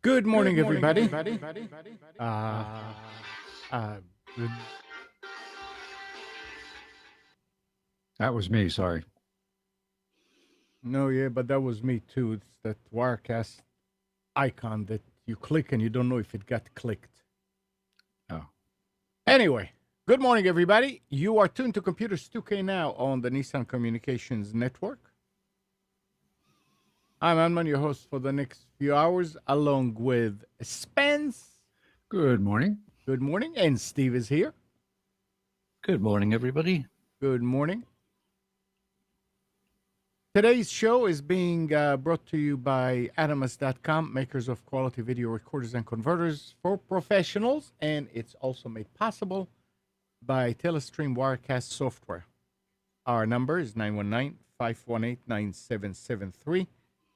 Good morning, everybody. Uh, uh, That was me, sorry. no, yeah, but that was me too. It's that Wirecast icon that you click and you don't know if it got clicked. Oh. Anyway, good morning, everybody. You are tuned to Computers 2K now on the Nissan Communications Network. I'm Anman, your host for the next few hours, along with Spence. Good morning. Good morning. And Steve is here. Good morning, everybody. Good morning. Today's show is being brought to you by Adamus.com, makers of quality video recorders and converters for professionals, and it's also made possible by Telestream Wirecast software. Our number is 919-518-9773.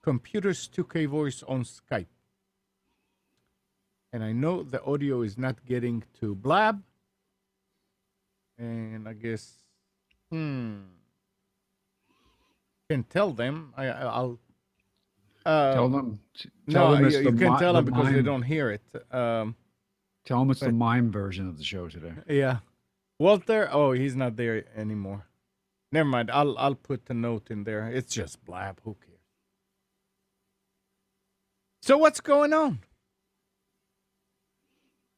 Computers 2K Voice on Skype. And I know the audio is not getting to blab. And I guess, can tell them. I'll Tell them. no, them it's you can tell them because they mime, don't hear it. Tell them it's the mime version of the show today. Yeah, Walter. Oh, he's not there anymore. Never mind. I'll put the note in there. It's just blab. Who cares? So what's going on?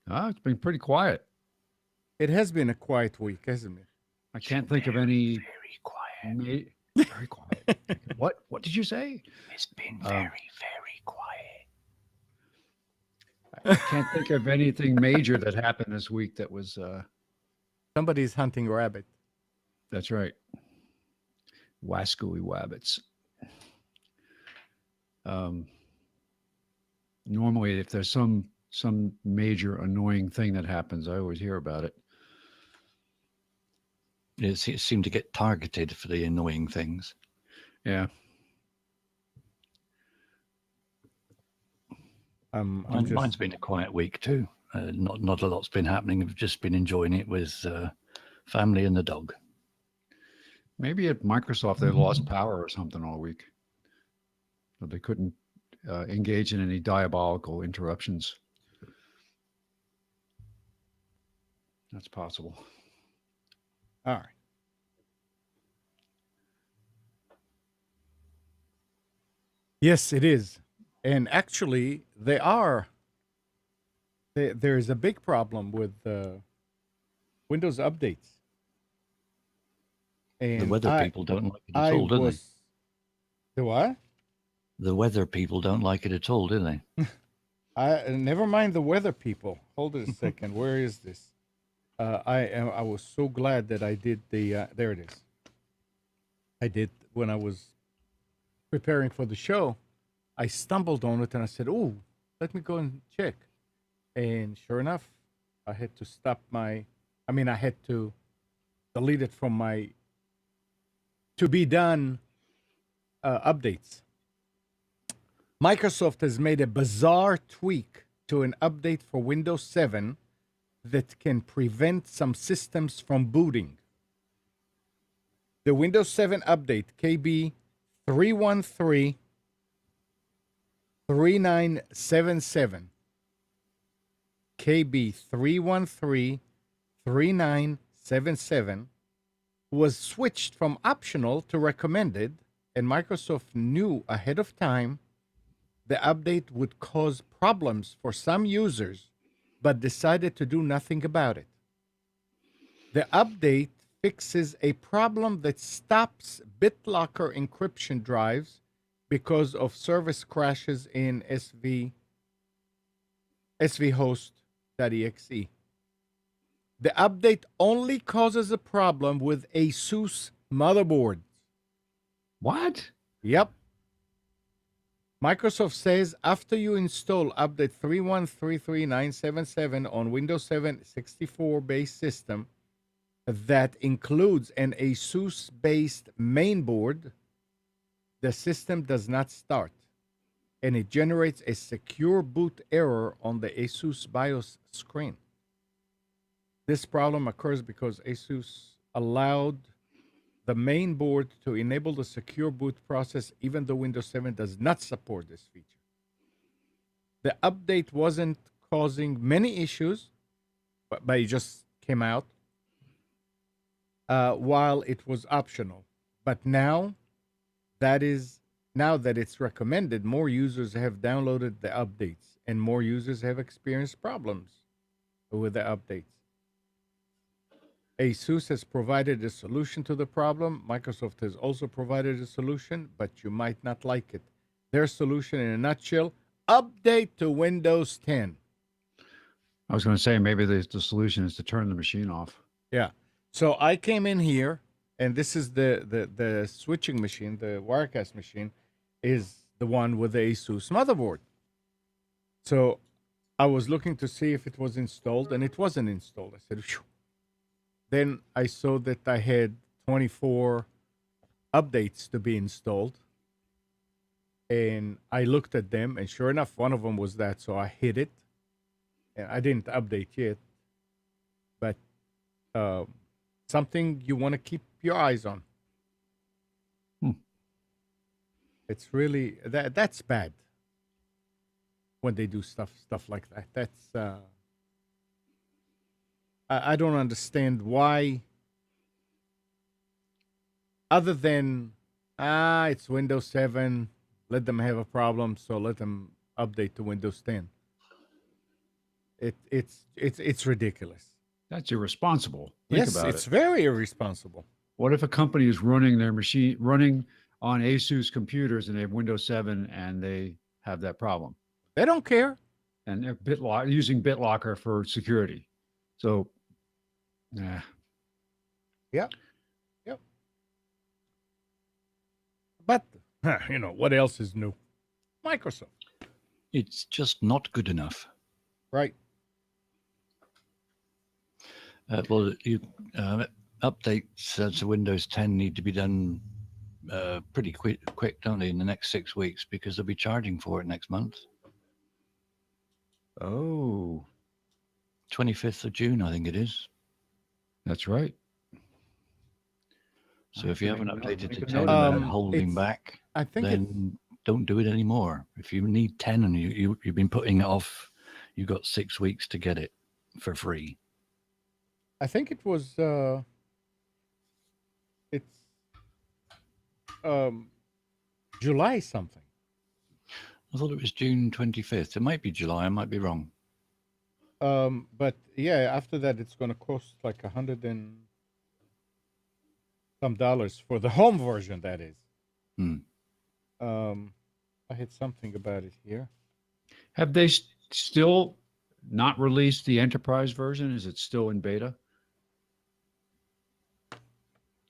It's been pretty quiet. It has been a quiet week, hasn't it? I can't think of any. Very quiet. Very quiet. What did you say? It's been very quiet. I can't think of anything major that happened this week that was. Somebody's hunting rabbit. That's right. Wascooey wabbits. Normally, if there's some major annoying thing that happens, I always hear about it. It seemed to get targeted for the annoying things. Yeah. Mine's been a quiet week too. Not a lot's been happening. I've just been enjoying it with family and the dog. Maybe at Microsoft they lost power or something all week, so they couldn't engage in any diabolical interruptions. That's possible. All right. Yes, it is. And actually, there is a big problem with Windows updates. And The weather people don't like it at all, do they? The what? The weather people don't like it at all, do they? Never mind the weather people. Hold it a second. Where is this? I was so glad that I did the. There it is. I did when I was preparing for the show. I stumbled on it and I said, "Oh, let me go and check." And sure enough, I had to stop I had to delete it from my to be done updates. Microsoft has made a bizarre tweak to an update for Windows 7 that can prevent some systems from booting. The Windows 7 update, KB 313-3977. KB 313-3977 was switched from optional to recommended, and Microsoft knew ahead of time the update would cause problems for some users, but decided to do nothing about it. The update fixes a problem that stops BitLocker encryption drives because of service crashes in svhost.exe. The update only causes a problem with Asus motherboards. What? Yep. Microsoft says after you install update 3133977 on Windows 7 64 base system that includes an Asus based mainboard, the system does not start and it generates a secure boot error on the Asus BIOS screen. This problem occurs because Asus allowed the main board to enable the secure boot process even though Windows 7 does not support this feature. The update wasn't causing many issues, but it just came out while it was optional. But now that it's recommended, more users have downloaded the updates and more users have experienced problems with the updates. Asus has provided a solution to the problem. Microsoft has also provided a solution, but you might not like it. Their solution, in a nutshell, update to Windows 10. I was going to say maybe the solution is to turn the machine off. Yeah. So I came in here, and this is the switching machine, the Wirecast machine, is the one with the Asus motherboard. So I was looking to see if it was installed, and it wasn't installed. I said, phew. Then I saw that I had 24 updates to be installed. And I looked at them, and sure enough, one of them was that. So I hit it. And I didn't update yet. But something you want to keep your eyes on. It's really, that's bad when they do stuff like that. That's... I don't understand why, other than, it's Windows 7, let them have a problem, so let them update to Windows 10. It's ridiculous. That's irresponsible. Think Yes, about it's it. very irresponsible. What if a company is running their machine, running on Asus computers and they have Windows 7 and they have that problem? They don't care. And they're using BitLocker for security. So, yeah. Yep. But, what else is new? Microsoft. It's just not good enough. Right. Updates to Windows 10 need to be done pretty quick, don't they, in the next 6 weeks, because they'll be charging for it next month. Oh, 25th of June, I think it is. that's right. So if you haven't updated to 10 note and of they're that. holding back, I think then don't do it anymore. If you need 10 and you've been putting it off, you've got 6 weeks to get it for free. I think it was it's July something. I thought it was June 25th. It might be July. I might be wrong. But yeah, after that it's going to cost like $100 and some for the home version, that is. I had something about it here. Have they still not released the enterprise version? Is it still in beta?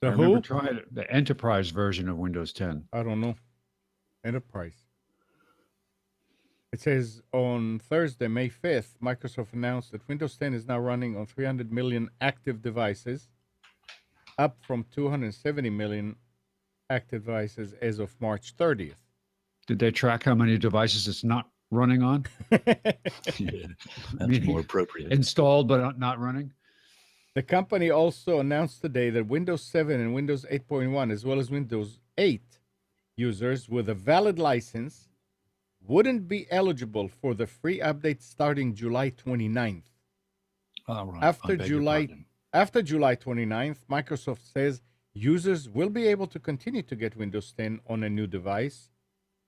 The I remember who? trying the enterprise version of Windows 10. I don't know. Enterprise. It says on Thursday, May 5th, Microsoft announced that Windows 10 is now running on 300 million active devices, up from 270 million active devices as of March 30th. Did they track how many devices it's not running on? Yeah, that's more appropriate. Installed but not running? The company also announced today that Windows 7 and Windows 8.1, as well as Windows 8 users with a valid license, wouldn't be eligible for the free update starting July 29th. Oh, right. After July 29th, Microsoft says users will be able to continue to get Windows 10 on a new device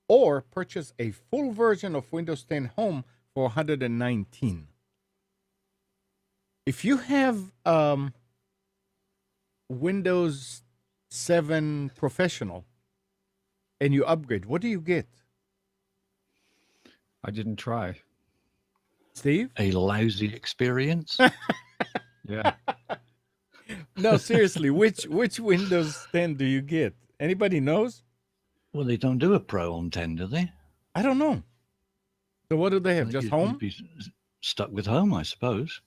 or purchase a full version of Windows 10 Home for $119. If you have Windows 7 Professional and you upgrade, what do you get, I didn't try. Steve? A lousy experience. Yeah. No, seriously, which Windows 10 do you get? Anybody knows? Well, they don't do a Pro on 10, do they? I don't know. So what do they I have? think Just you'd home? be stuck with home, I suppose.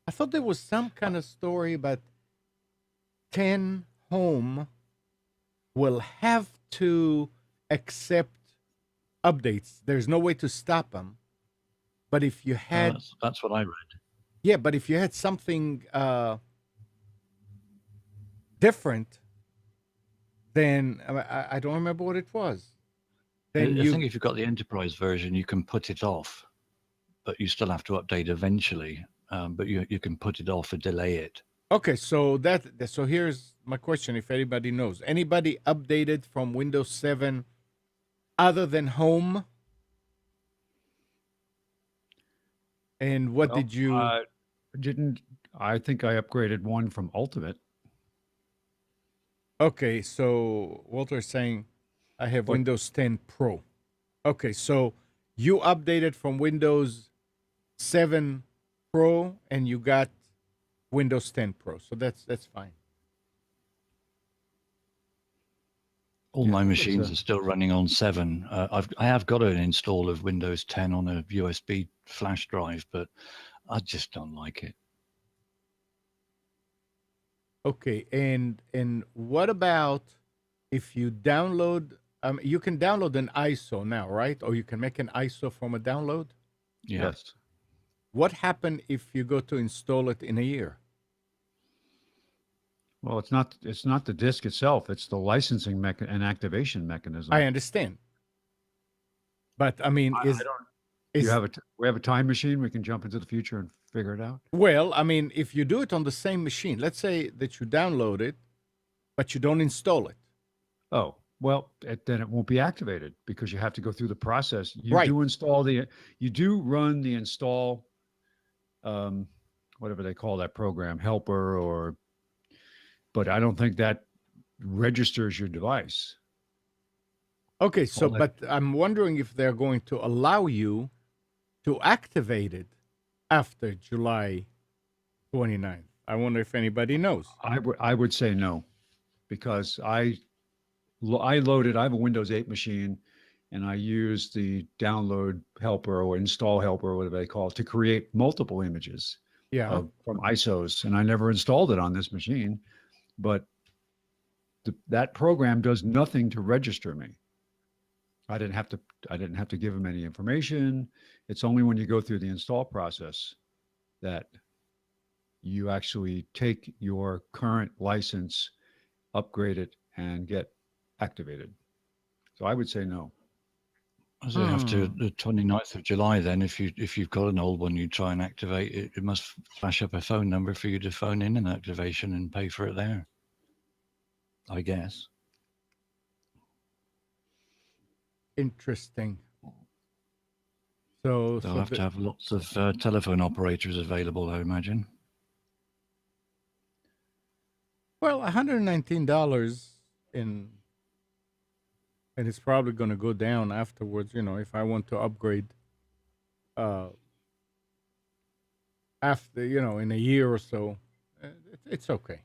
I thought there was some kind of story about 10 home will have to accept updates. There's no way to stop them. But if you had, That's what I read. yeah, but if you had something different, then I don't remember what it was. Then I you, think if you've got the enterprise version, you can put it off, but you still have to update eventually. But you can put it off or delay it. okay, so so here's my question: if anybody knows, anybody updated from Windows 7 other than home? And what Well, did you? didn't I think I upgraded one from Ultimate, Okay, so Walter's saying I have but Windows 10 Pro. Okay, so you updated from Windows 7 Pro and you got Windows 10 Pro. So that's fine. All yeah, my it's machines are still running on 7. I have got an install of Windows 10 on a USB flash drive, but I just don't like it. Okay, and what about if you download? You can download an ISO now, right? Or you can make an ISO from a download. Yeah. yes. What happened if you go to install it in a year? Well, it's not the disk itself, it's the licensing and activation mechanism. I understand, but I mean, I don't is we have a time machine, we can jump into the future and figure it out. well, I mean, if you do it on the same machine, let's say that you download it, but you don't install it. Oh, well, then it won't be activated because you have to go through the process. Right. You do run the install, um, whatever they call that program, helper, but I don't think that registers your device. Okay, so All that, but I'm wondering if they're going to allow you to activate it after July 29th. I wonder if anybody knows. I would say no, because I loaded. I have a Windows 8 machine, and I use the download helper or install helper, or whatever they call it, to create multiple images Yeah. from ISOs. And I never installed it on this machine, but that program does nothing to register me. I didn't have to. I didn't have to give them any information. It's only when you go through the install process that you actually take your current license, upgrade it, and get activated. So I would say no. So after Hmm. the 29th of July, then if you've got an old one, you try and activate it, it must flash up a phone number for you to phone in an activation and pay for it there, I guess. Interesting. So They'll so have to have lots of telephone operators available, I imagine. well, $119 in and it's probably going to go down afterwards, if I want to upgrade uh after, in a year or so. It's okay.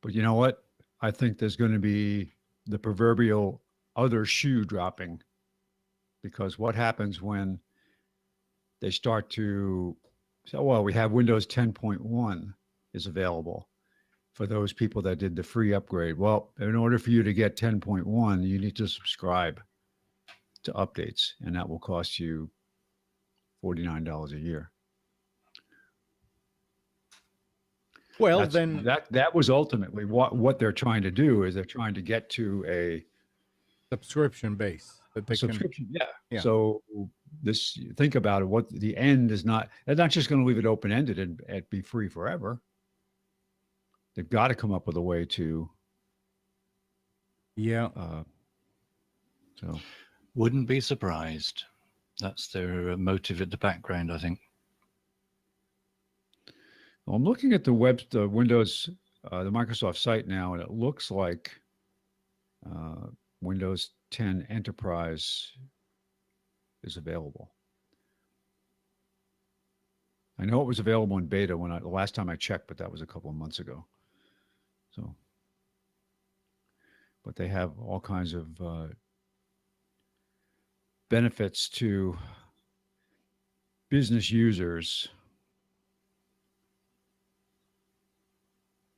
But you know what? I think there's going to be the proverbial other shoe dropping, because what happens when they start to say, well, we have Windows 10.1 is available for those people that did the free upgrade. Well, in order for you to get 10.1, you need to subscribe to updates, and that will cost you $49 a year. Well, That's then that was ultimately what they're trying to do, is they're trying to get to a subscription base that they can. subscription. Yeah. Yeah. So this, think about it. What the end is not, they're not just going to leave it open ended and be free forever. They've got to come up with a way to. Yeah. So Wouldn't be surprised. That's their motive at the background, I think. I'm looking at the Windows the Microsoft site now, and it looks like Windows 10 Enterprise is available. I know it was available in beta the last time I checked, but that was a couple of months ago. So, but they have all kinds of benefits to business users,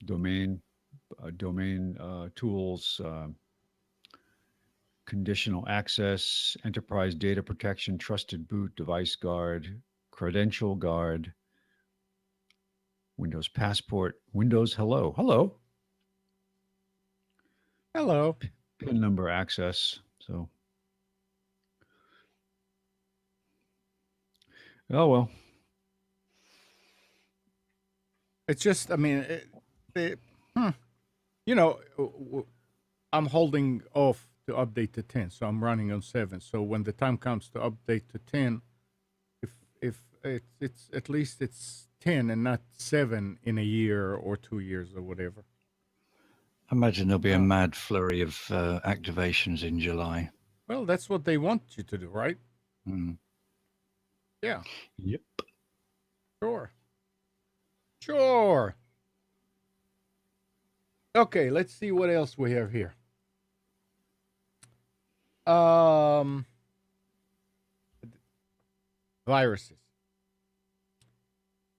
domain tools, conditional access, enterprise data protection, trusted boot, device guard, credential guard, Windows Passport, Windows Hello, Hello. PIN number access. So, oh well. It's just, I mean, you know, I'm holding off to update to 10, so I'm running on 7. So when the time comes to update to 10, if it's at least it's 10 and not 7 in a year or 2 years or whatever. I imagine there'll be a mad flurry of activations in July. Well, that's what they want you to do, right? Mm. Yeah. Yep. Sure. Sure. Okay, let's see what else we have here. Viruses.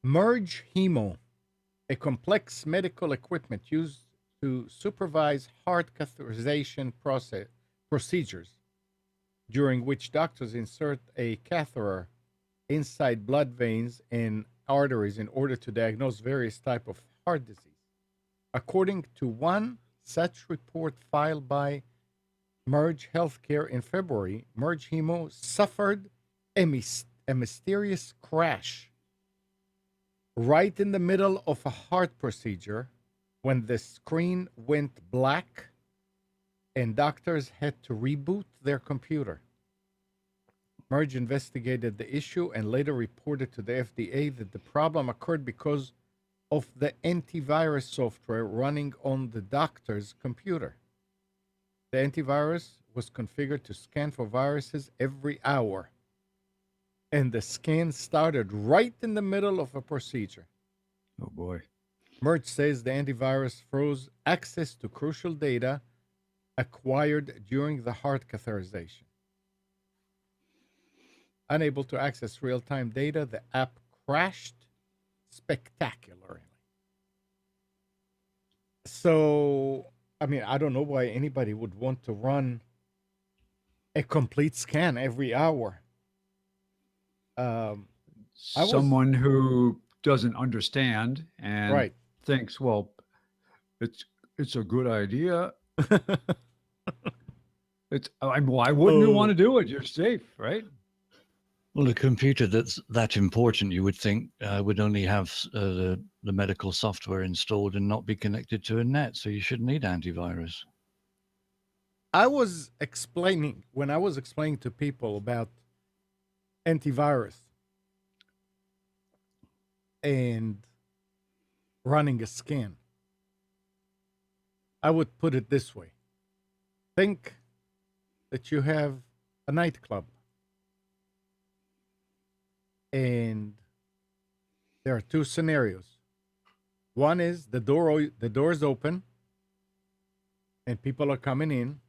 Merge Hemo, a complex medical equipment used to supervise heart catheterization procedures, during which doctors insert a catheter inside blood veins and arteries in order to diagnose various types of heart disease. According to one such report filed by Merge Healthcare in February, Merge Hemo suffered a mysterious crash right in the middle of a heart procedure when the screen went black and doctors had to reboot their computer. Merge investigated the issue and later reported to the FDA that the problem occurred because of the antivirus software running on the doctor's computer. The antivirus was configured to scan for viruses every hour, and the scan started right in the middle of a procedure. Oh boy. Merge says the antivirus froze access to crucial data acquired during the heart catheterization. Unable to access real-time data, the app crashed spectacularly. So, I mean, I don't know why anybody would want to run a complete scan every hour. Someone who doesn't understand and Right. thinks, well, it's a good idea. Why wouldn't you want to do it? You're safe, right? Well, a computer that's that important, you would think, would only have the medical software installed and not be connected to a net. So you shouldn't need antivirus. I was explaining to people about antivirus and running a scan, I would put it this way. Think that you have a nightclub and there are two scenarios. One is the door is open and people are coming in,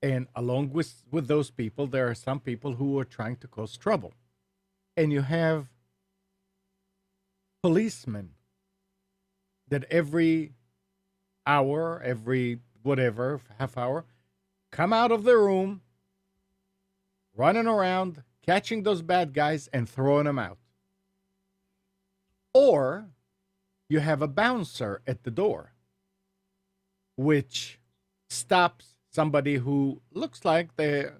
and along with those people there are some people who are trying to cause trouble. And you have policemen that every hour, every whatever, half hour, come out of the room, running around, catching those bad guys and throwing them out. Or you have a bouncer at the door, which stops somebody who looks like they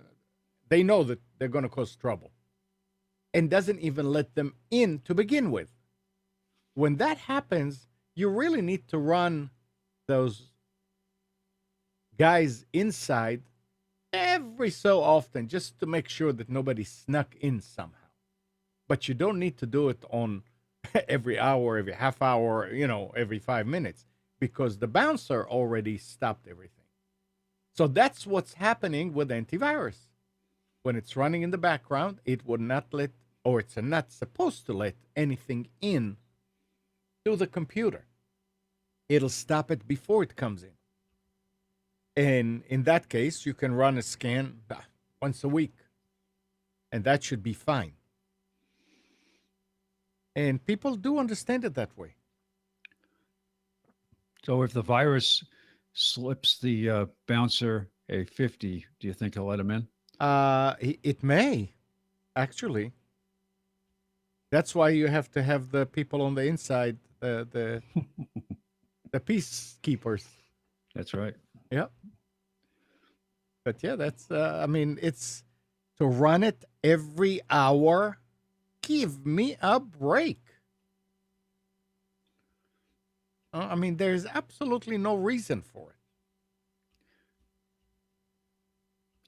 know that they're going to cause trouble and doesn't even let them in to begin with. When that happens, you really need to run those guys inside every so often just to make sure that nobody snuck in somehow. But you don't need to do it on every hour, every half hour, every 5 minutes, because the bouncer already stopped everything. So that's what's happening with antivirus. When it's running in the background, it would not let, or it's not supposed to let anything in to the computer. It'll stop it before it comes in. And in that case, you can run a scan once a week, and that should be fine. And people do understand it that way. So if the virus slips the bouncer a 50, do you think he'll let him in? It may, actually. That's why you have to have the people on the inside, the peacekeepers. That's right. Yep. But yeah, that's, I mean, it's to run it every hour. Give me a break. I mean, there's absolutely no reason for it.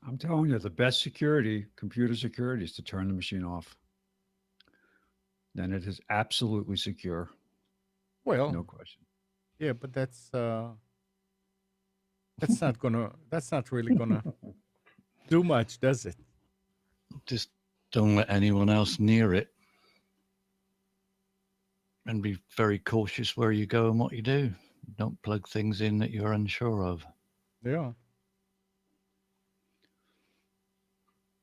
I'm telling you, the best security, computer security, is to turn the machine off. Then it is absolutely secure. Well, No question. yeah, but that's not really gonna do much, does it? Just don't let anyone else near it. And be very cautious where you go and what you do. Don't plug things in that you're unsure of. Yeah.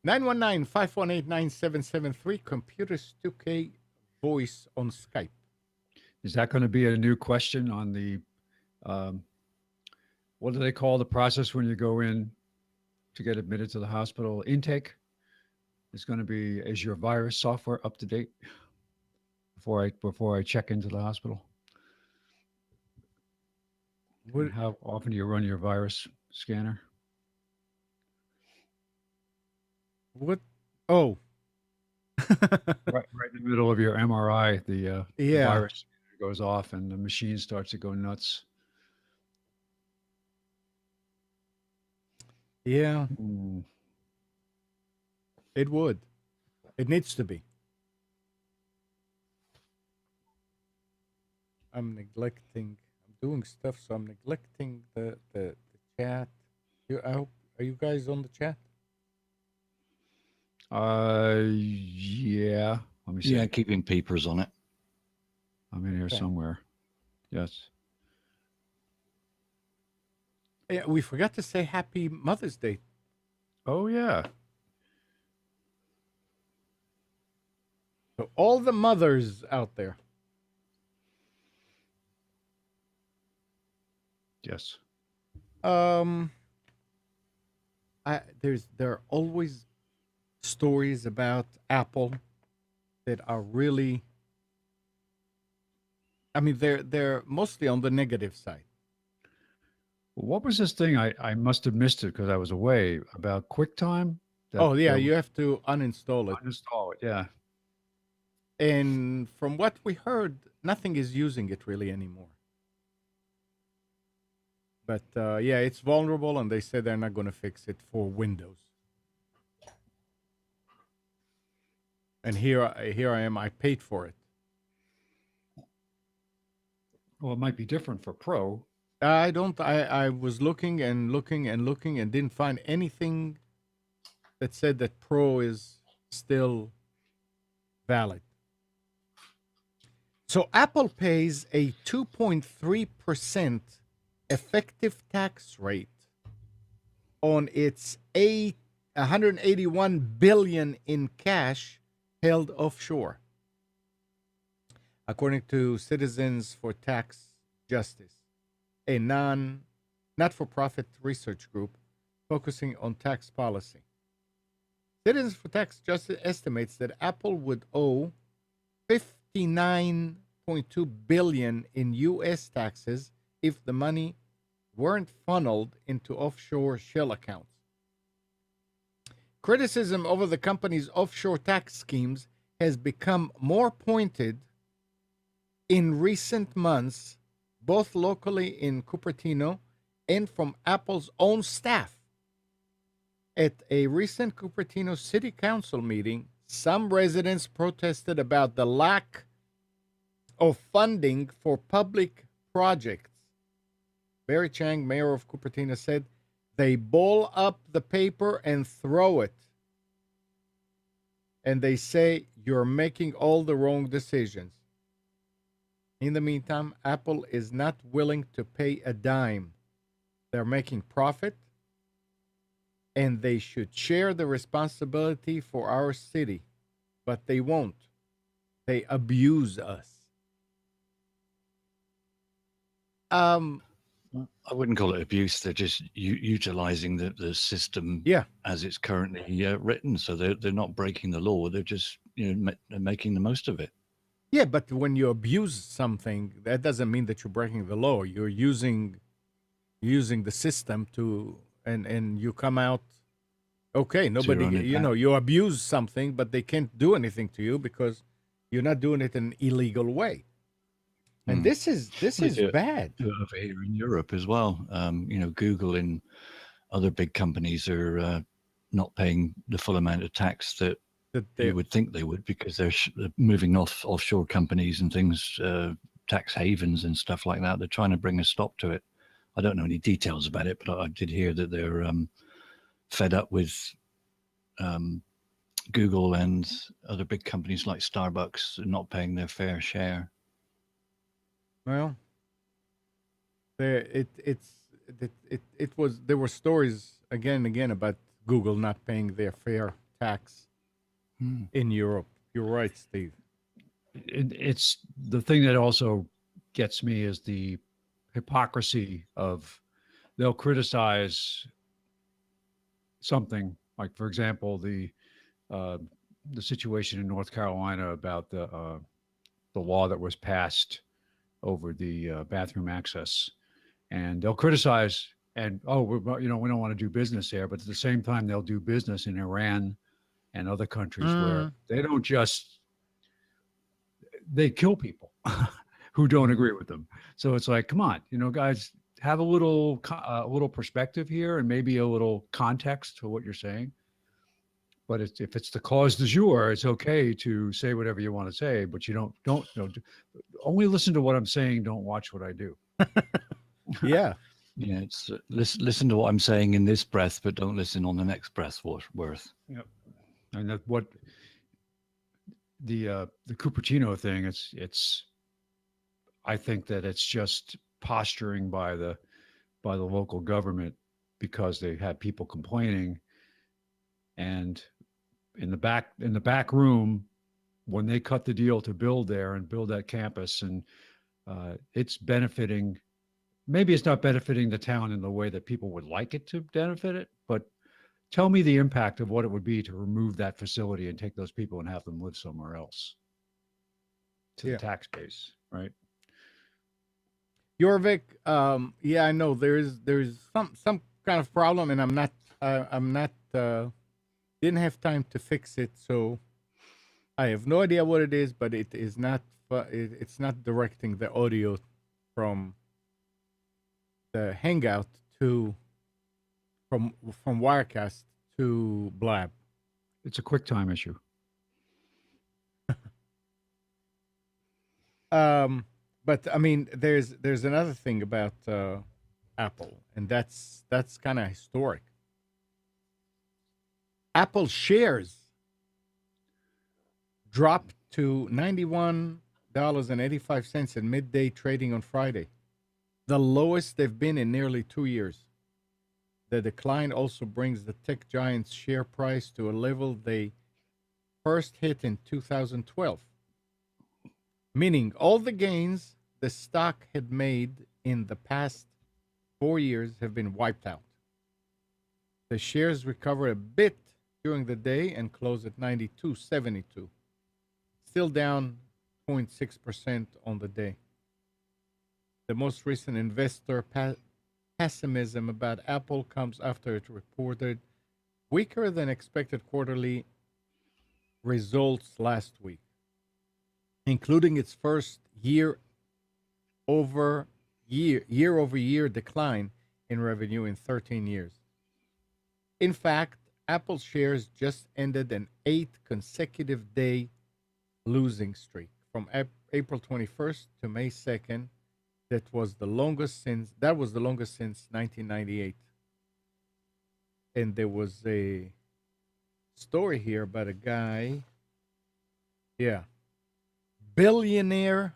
919-518-9773, Computers 2K voice on Skype. Is that going to be a new question on the, what do they call the process when you go in to get admitted to the hospital? Intake. It's going to be, is your virus software up to date before I check into the hospital? What, And how often do you run your virus scanner? what? Oh. Right in the middle of your MRI, the Yeah. virus goes off and the machine starts to go nuts. Yeah, Mm. it would. It needs to be. I'm doing stuff, so I'm neglecting the chat. I hope, are you guys on the chat? Yeah. Let me see. Yeah, keeping peepers on it. I'm in here Okay. somewhere. Yes. Yeah, we forgot to say Happy Mother's Day. Oh, yeah. So all the mothers out there. Yes. There are always stories about Apple that are really, I mean, they're mostly on the negative side. What was this thing? I must have missed it because I was away about QuickTime. Oh yeah, you have to uninstall it. Uninstall it. Yeah. And from what we heard, nothing is using it really anymore. But yeah, it's vulnerable, and they say they're not going to fix it for Windows. And here I am. I paid for it. Well, it might be different for Pro. I don't. I was looking and looking and looking and didn't find anything that said that Pro is still valid. So Apple pays a 2.3% effective tax rate on its 181 billion in cash held offshore, according to Citizens for Tax Justice, a not-for-profit research group focusing on tax policy. Citizens for Tax Justice estimates that Apple would owe 59.2 billion in U.S. taxes if the money weren't funneled into offshore shell accounts. Criticism over the company's offshore tax schemes has become more pointed in recent months, both locally in Cupertino and from Apple's own staff. At a recent Cupertino City Council meeting, some residents protested about the lack of funding for public projects Barry Chang, mayor of Cupertino, said they ball up the paper and throw it. And they say you're making all the wrong decisions. In the meantime, Apple is not willing to pay a dime. They're making profit, and they should share the responsibility for our city, but they won't. They abuse us. I wouldn't call it abuse. They're just utilizing the system Yeah, as it's currently written. So they're not breaking the law. They're just making the most of it. yeah, but when you abuse something, that doesn't mean that you're breaking the law. You're using the system to, and you come out okay. To your Nobody, own advantage. you abuse something, but they can't do anything to you because you're not doing it in an illegal way. And Hmm. this They is do it bad. over here in Europe as well. Google and other big companies are not paying the full amount of tax that That you they, would think they would, because they're moving off offshore companies and things, tax havens and stuff like that. They're trying to bring a stop to it. I don't know any details about it, but I did hear that they're fed up with um, Google and other big companies like Starbucks not paying their fair share. well, there it was there were stories again and again about Google not paying their fair tax Hmm. in Europe. You're right, Steve. It's the thing that also gets me is the hypocrisy of they'll criticize something like, for example, uh, the situation in North Carolina about the law that was passed over the bathroom access, and they'll criticize and we don't want to do business there, but at the same time they'll do business in Iran and other countries where Mm. they don't just they kill people who don't Mhm. agree with them. So it's like, come on, guys, have a little perspective here and maybe a little context to what you're saying. But if it's the cause du jour, it's okay to say whatever you want to say, but you don't only listen to what I'm saying. Don't watch what I do. Yeah, Yeah, it's listen to what I'm saying in this breath, but don't listen on the next breath worth. Yep. And that what the Cupertino thing. It's I think that it's just posturing by the local government because they had people complaining, and in the back room when they cut the deal to build there and build that campus, and it's benefiting. Maybe it's not benefiting the town in the way that people would like it to benefit it, but tell me the impact of what it would be to remove that facility and take those people and have them live somewhere else to the yeah. tax base, right? Jorvik, yeah, I know there's some kind of problem, and I'm not didn't have time to fix it, so I have no idea what it is, but it is not it's not directing the audio from the Hangout to from Wirecast to Blab. It's a quick time issue. Um, but I mean, there's another thing about Apple, and that's kind of historic. Apple shares dropped to $91.85 in midday trading on Friday, the lowest they've been in nearly 2 years. The decline also brings the tech giant's share price to a level they first hit in 2012, meaning all the gains the stock had made in the past 4 years have been wiped out. The shares recovered a bit during the day and closed at 92.72, still down 0.6% on the day. The most recent investor pessimism about Apple comes after it reported weaker than expected quarterly results last week, including its first year over year decline in revenue in 13 years. In fact, Apple shares just ended an 8 consecutive day losing streak from April 21st to May 2nd. that was the longest since 1998. And there was a story here about a guy, yeah, billionaire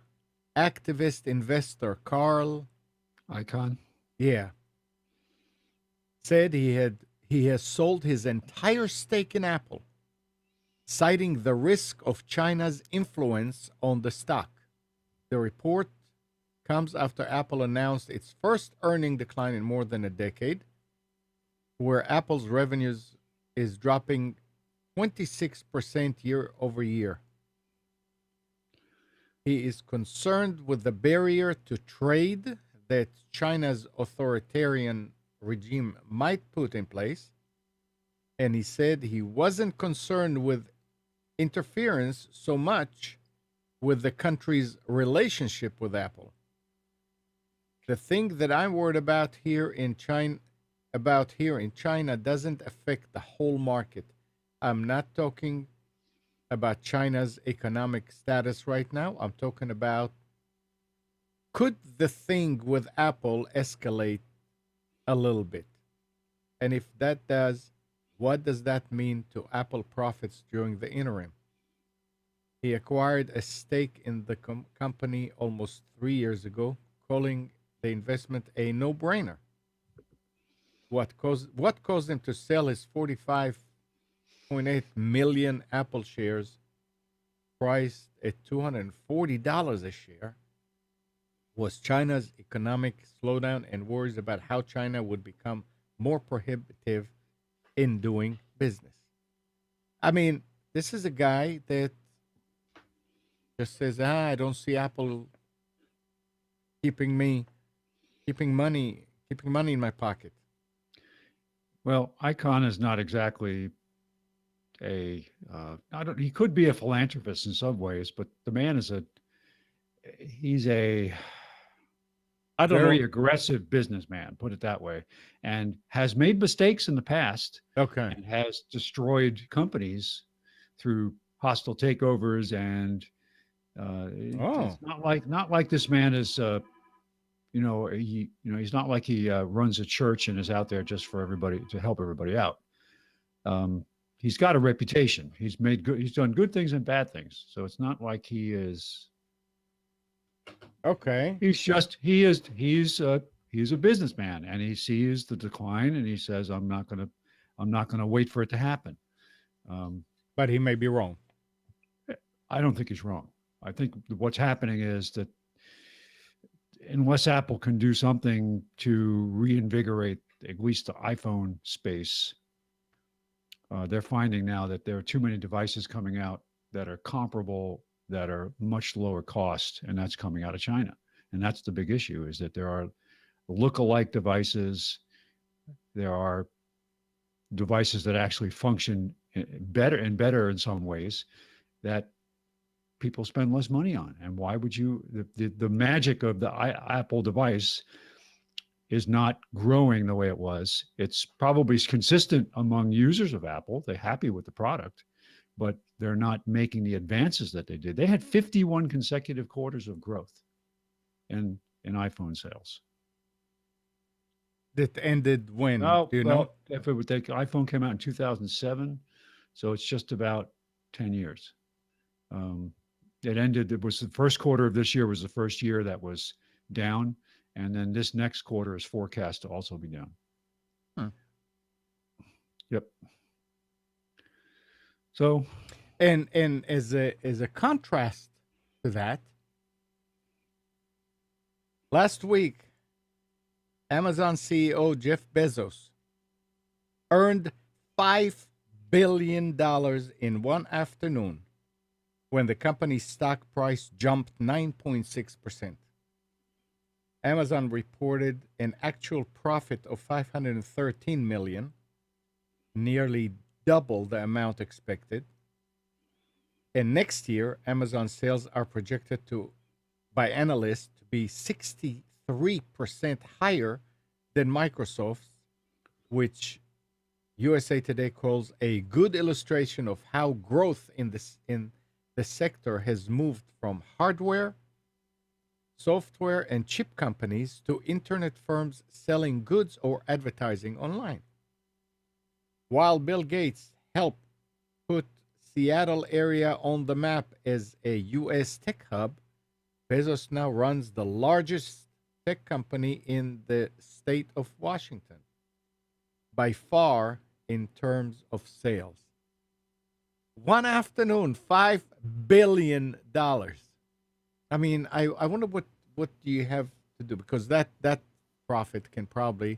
activist investor Carl, Icon. yeah, said he has sold his entire stake in Apple, citing the risk of China's influence on the stock. The report comes after Apple announced its first earning decline in more than a decade, where Apple's revenues is dropping 26% year over year. He is concerned with the barrier to trade that China's authoritarian regime might put in place. And he said he wasn't concerned with interference so much with the country's relationship with Apple. The thing that I'm worried about here in China doesn't affect the whole market. I'm not talking about China's economic status right now. I'm talking about, could the thing with Apple escalate a little bit? And if that does, what does that mean to Apple profits during the interim? He acquired a stake in the company almost 3 years ago, calling the investment a no-brainer. What caused him to sell his 45.8 million Apple shares, priced at $240 a share, was China's economic slowdown and worries about how China would become more prohibitive in doing business. I mean, this is a guy that just says, I don't see Apple keeping money in my pocket. Well, Icon is not exactly he could be a philanthropist in some ways, but the man he's a I don't very know. aggressive businessman, put it that way, and has made mistakes in the past Okay. and has destroyed companies through hostile takeovers. And Oh, it's not like this man is, he's not like he runs a church and is out there just for everybody to help everybody out. Um, he's got a reputation. He's done good things and bad things. So it's not like he is. okay. He's a businessman, and he sees the decline and he says, I'm not gonna wait for it to happen. Um, But he may be wrong. I don't think he's wrong. I think what's happening is that unless Apple can do something to reinvigorate at least the iPhone space, they're finding now that there are too many devices coming out that are comparable, that are much lower cost, and that's coming out of China. And that's the big issue: is that there are look-alike devices. There are devices that actually function better and better in some ways that people spend less money on. And why would you? The magic of the Apple device is not growing the way it was. It's probably consistent among users of Apple. They're happy with the product, but they're not making the advances that they did. They had 51 consecutive quarters of growth in iPhone sales. That ended when? Oh, Do you know? well, if it would take iPhone came out in 2007, so it's just about 10 years. It ended. It was the first quarter of this year was the first year that was down, and then this next quarter is forecast to also be down. Hmm. Yep. So, And as a contrast to that, last week, Amazon CEO Jeff Bezos earned $5 billion in one afternoon when the company's stock price jumped 9.6%. Amazon reported an actual profit of 513 million, nearly double the amount expected. And next year, Amazon sales are projected by analysts to be 63% higher than Microsoft's, which USA Today calls a good illustration of how growth in the sector has moved from hardware software and chip companies to internet firms selling goods or advertising online. While Bill Gates helped put Seattle area on the map as a U.S. tech hub, Bezos now runs the largest tech company in the state of Washington, by far in terms of sales. One afternoon, $5 billion. I mean, I wonder what do you have to do, because that profit can probably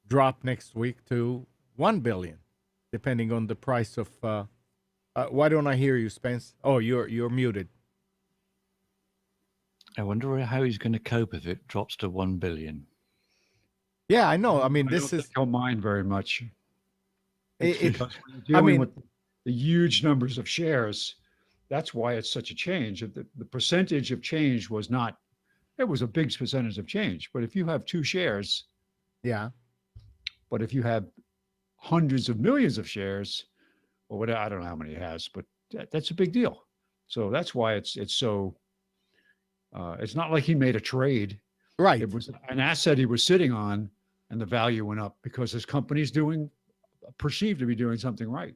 drop next week to 1 billion, depending on the price of. Why don't I hear you, Spence? Oh, you're muted. I wonder how he's going to cope if it drops to 1 billion. Yeah, I know. I mean, I this don't is. think he'll mind very much. It, Because when I you're dealing mean, with the huge numbers of shares, that's why it's such a change. The percentage of change was not, it was a big percentage of change. But if you have two shares, yeah, but if you have hundreds of millions of shares, or whatever, I don't know how many he has, but that's a big deal. So that's why it's so, it's not like he made a trade. right, It was an asset he was sitting on, and the value went up because his company's doing, perceived to be doing something right.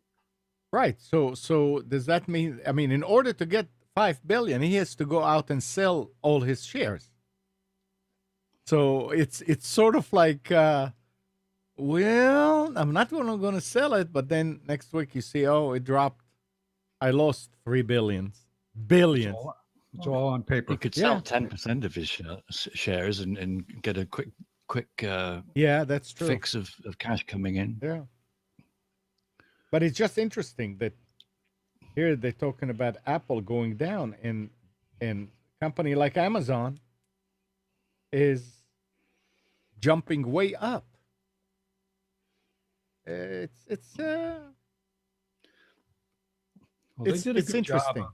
right. So does that mean? I mean, in order to get 5 billion, he has to go out and sell all his shares. So it's sort of like, well, I'm not going to sell it, but then next week you see, oh, it dropped. I lost 3 billions. Billions. It's all on paper. He could Yeah. sell 10% of his shares and get a quick Yeah, that's true. fix of cash coming in. Yeah. But it's just interesting that here they're talking about Apple going down, and company like Amazon is jumping way up. It's Well, they it's did a it's good job interesting.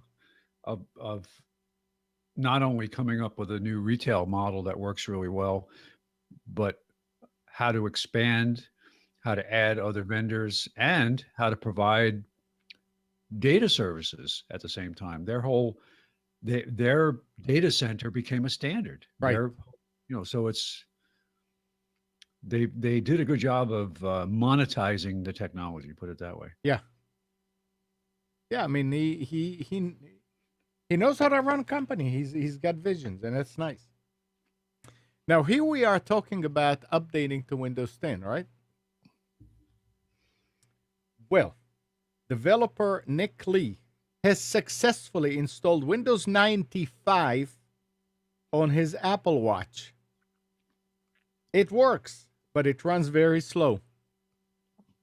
of not only coming up with a new retail model that works really well, but how to expand, how to add other vendors, and how to provide data services at the same time. Their data center became a standard. Right. So they did a good job of monetizing the technology, put it that way. Yeah. Yeah, I mean he knows how to run a company. He's got visions, and that's nice. Now here we are talking about updating to Windows 10, right? Well, developer Nick Lee has successfully installed Windows 95 on his Apple Watch. It works, but it runs very slow.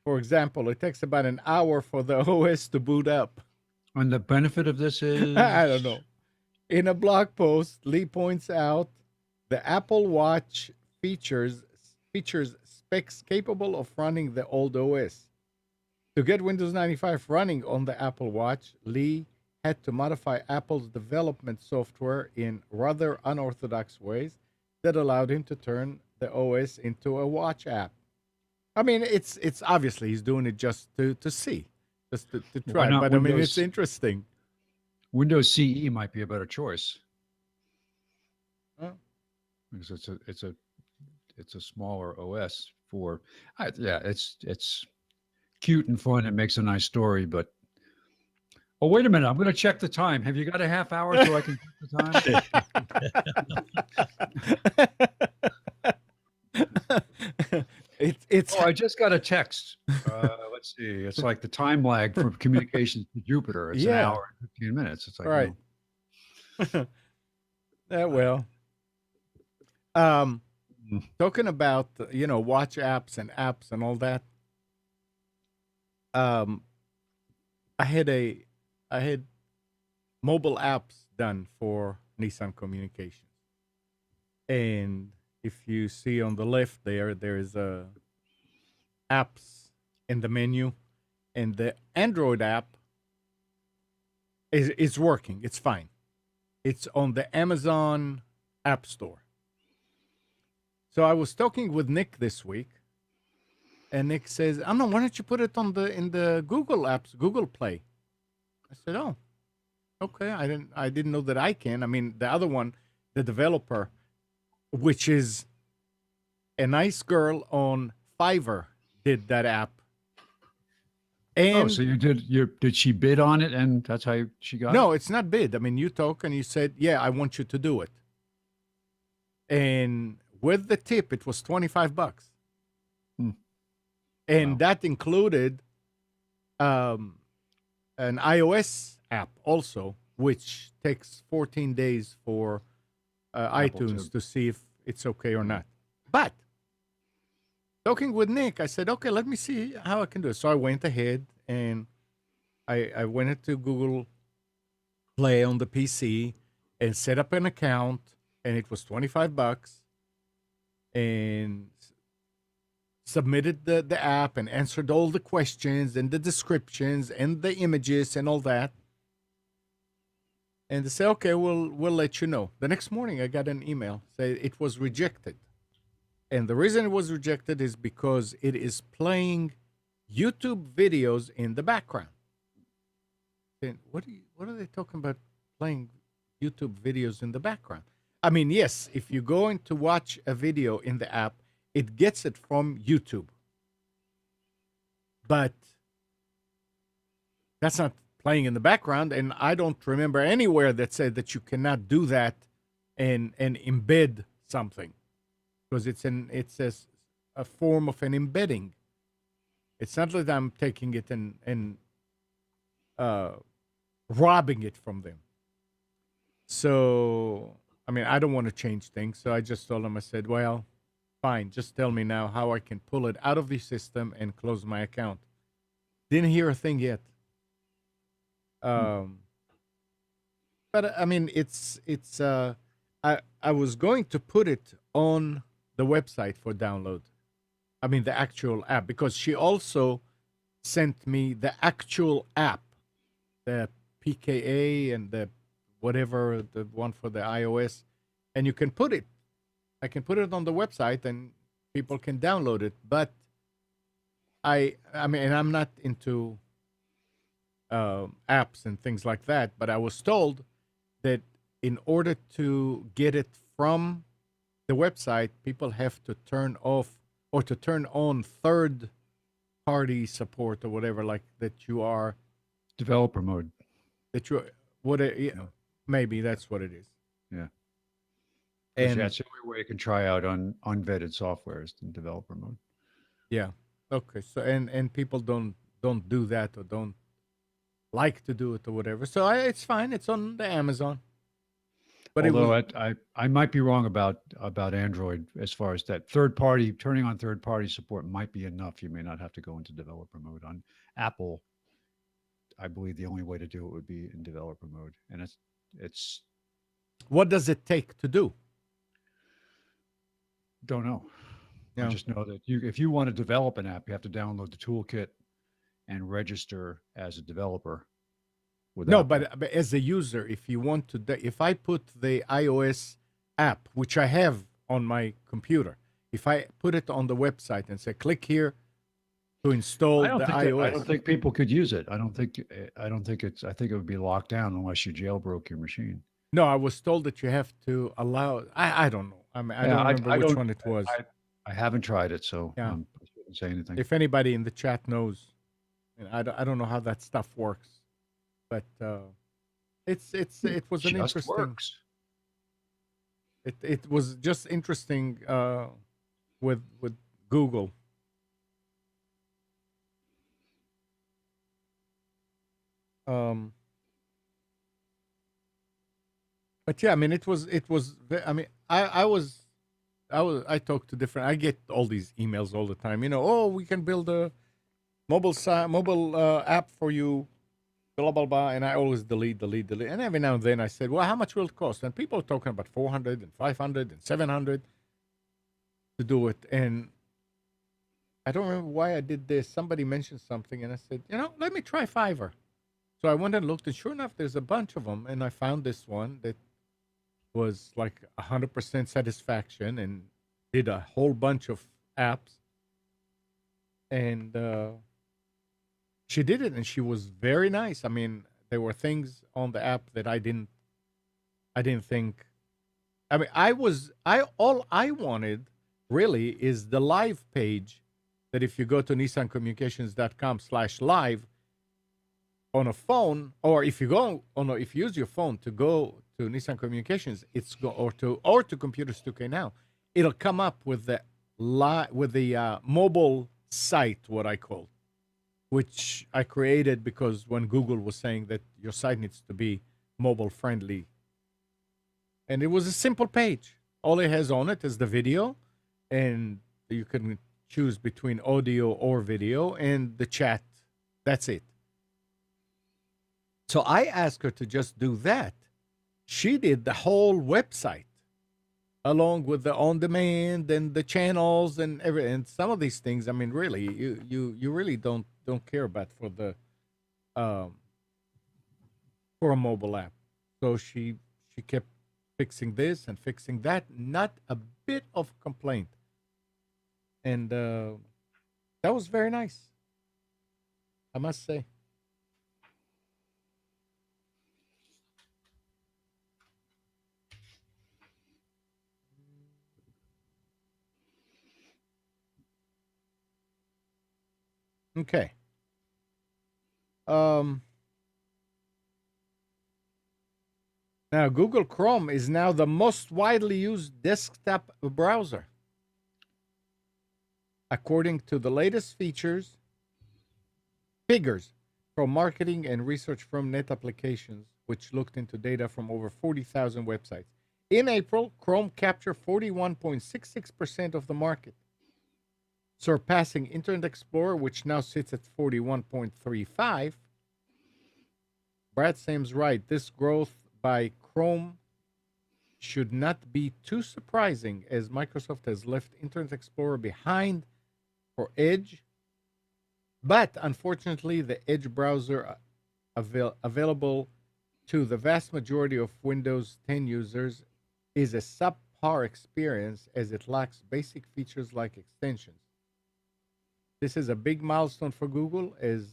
For example, it takes about an hour for the OS to boot up. And the benefit of this is I don't know. In a blog post, Lee points out the Apple Watch features specs capable of running the old OS. To get Windows 95 running on the Apple Watch, Lee had to modify Apple's development software in rather unorthodox ways that allowed him to turn the OS into a watch app. I mean, it's obviously he's doing it just to see, just to try. not But I mean, it's Windows- interesting. Windows CE might be a better choice Huh? because it's a smaller OS for. Yeah, it's cute and fun. It makes a nice story, but oh, wait a minute! I'm going to check the time. Have you got a half hour so I can check the time? It's Oh, I just got a text. Let's see. It's like the time lag from communications to Jupiter. It's an Yeah. hour and 15 minutes. It's like, right. Well, talking about watch apps and all that. I had mobile apps done for Nissan Communications, and if you see on the left there is a apps in the menu, and the Android app is working. It's fine. It's on the Amazon App Store. So I was talking with Nick this week, and Nick says, "Oh no, why don't you put it in the Google apps, Google Play?" I said, "Oh, okay. I didn't know that I can. I mean, the other one, the developer, which is a nice girl on Fiverr, did that app. Oh, And so did she bid on it and that's how she got it? no, it's not bid. I mean, you talk and you said, yeah, I want you to do it. And with the tip, it was $25. Hmm. And Wow. that included an iOS app also, which takes 14 days for Apple iTunes too. to see if it's okay or not. But talking with Nick, I said, okay, let me see how I can do it. So I went ahead and I went into Google Play on the PC and set up an account, and it was $25, and submitted the app and answered all the questions and the descriptions and the images and all that. And they say, okay, we'll let you know. The next morning, I got an email say it was rejected, and the reason it was rejected is because it is playing YouTube videos in the background. And what are they talking about playing YouTube videos in the background? I mean, yes, if you're going to watch a video in the app, it gets it from YouTube. But that's not playing in the background, and I don't remember anywhere that said that you cannot do that and embed something, because it's a form of an embedding. It's not that I'm taking it and robbing it from them. So I mean, I don't want to change things. So I just told them, I said, well, fine, just tell me now how I can pull it out of the system and close my account. Didn't hear a thing yet. Um, but I mean, it's I was going to put it on the website for download. I mean, the actual app, because she also sent me the actual app, the PKA and the whatever, the one for the iOS, and you can put it. I can put it on the website and people can download it. But I mean, and I'm not into apps and things like that. But I was told that in order to get it from the website, people have to turn off or to turn on third party support or whatever, like that you are Developer mode. that you what it, yeah, Yeah. maybe that's what it is. Yeah. Because And that's the only way you can try out on unvetted software is in developer mode. yeah, okay. So and people don't do that or don't like to do it or whatever. So it's fine. It's on the Amazon. But it Although was I might be wrong about Android as far as that third party turning on third party support might be enough. You may not have to go into developer mode on Apple. I believe the only way to do it would be in developer mode, and it's what does it take to do? don't know. I Yeah. just know that if you want to develop an app, you have to download the toolkit and register as a developer with No, Apple. but as a user, if you want to, if I put the iOS app, which I have on my computer, if I put it on the website and say, click here to install the I iOS. don't think people could use it. I don't think it's I think it would be locked down unless you jailbroke your machine. No, I was told that you have to allow. I don't know. I mean, I don't remember I which don't one it was. I haven't tried it, so Yeah. I shouldn't say anything. If anybody in the chat knows, and I don't know how that stuff works, but it was an Just interesting. works. It was just interesting with Google. Um, but yeah, I mean, I mean, I talked to different. I get all these emails all the time. You know, oh, we can build a mobile app for you, blah blah blah. And I always delete. And every now and then I said, well, how much will it cost? And people are talking about 400 and 500 and 700 to do it. And I don't remember why I did this. Somebody mentioned something, and I said, you know, let me try Fiverr. So I went and looked, and sure enough, there's a bunch of them, and I found this one that was like 100% satisfaction and did a whole bunch of apps, and she did it, and she was very nice. I mean, there were things on the app that I didn't think I mean, I all I wanted really is the live page that if you go to nissancommunications.com/live on a phone, or if you go on, if you use your phone to go to Nissan Communications, it's go or to Computers 2K now, it'll come up with the mobile site, what I call, which I created because when Google was saying that your site needs to be mobile friendly, and it was a simple page. All it has on it is the video, and you can choose between audio or video, and the chat. That's it. So I asked her to just do that. She did the whole website along with the on demand and the channels and everything. And some of these things, I mean, really, you really don't care about um for a mobile app. So she kept fixing this and fixing that. Not a bit of complaint, and that was very nice, I must say. Okay. Um, Now Google Chrome is now the most widely used desktop browser, according to the latest figures from marketing and research firm Net Applications, which looked into data from over 40,000 websites. In April, Chrome captured 41.66% of the market, surpassing Internet Explorer, which now sits at 41.35. Brad Sam's right. This growth by Chrome should not be too surprising, as Microsoft has left Internet Explorer behind for Edge. But unfortunately, the Edge browser available to the vast majority of Windows 10 users is a subpar experience, as it lacks basic features like extensions. This is a big milestone for Google, as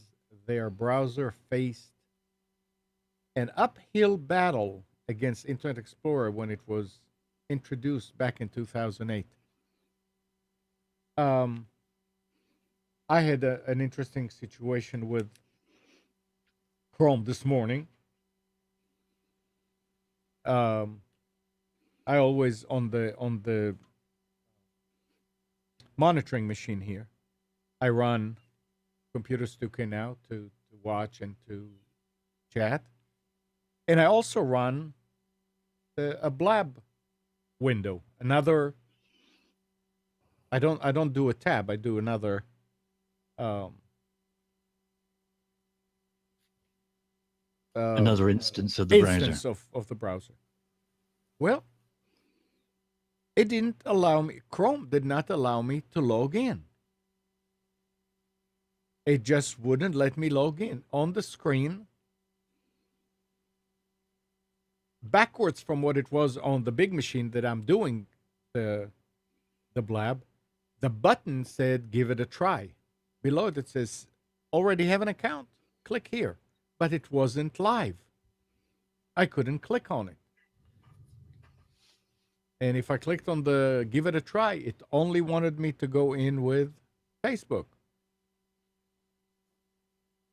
their browser faced an uphill battle against Internet Explorer when it was introduced back in 2008. Um, I had an interesting situation with Chrome this morning. Um, I always on the monitoring machine here. I run Computers 2K now to watch and to chat, and I also run a Blab window. Another. I don't do a tab. I do another um, uh, Another instance of the browser. instance of the browser. Well, it didn't allow me. Chrome did not allow me to log in. It just wouldn't let me log in on the screen. Backwards from what it was on the big machine that I'm doing the Blab, the button said give it a try. Below it says already have an account. Click here. But it wasn't live. I couldn't click on it. And if I clicked on the give it a try, it only wanted me to go in with Facebook.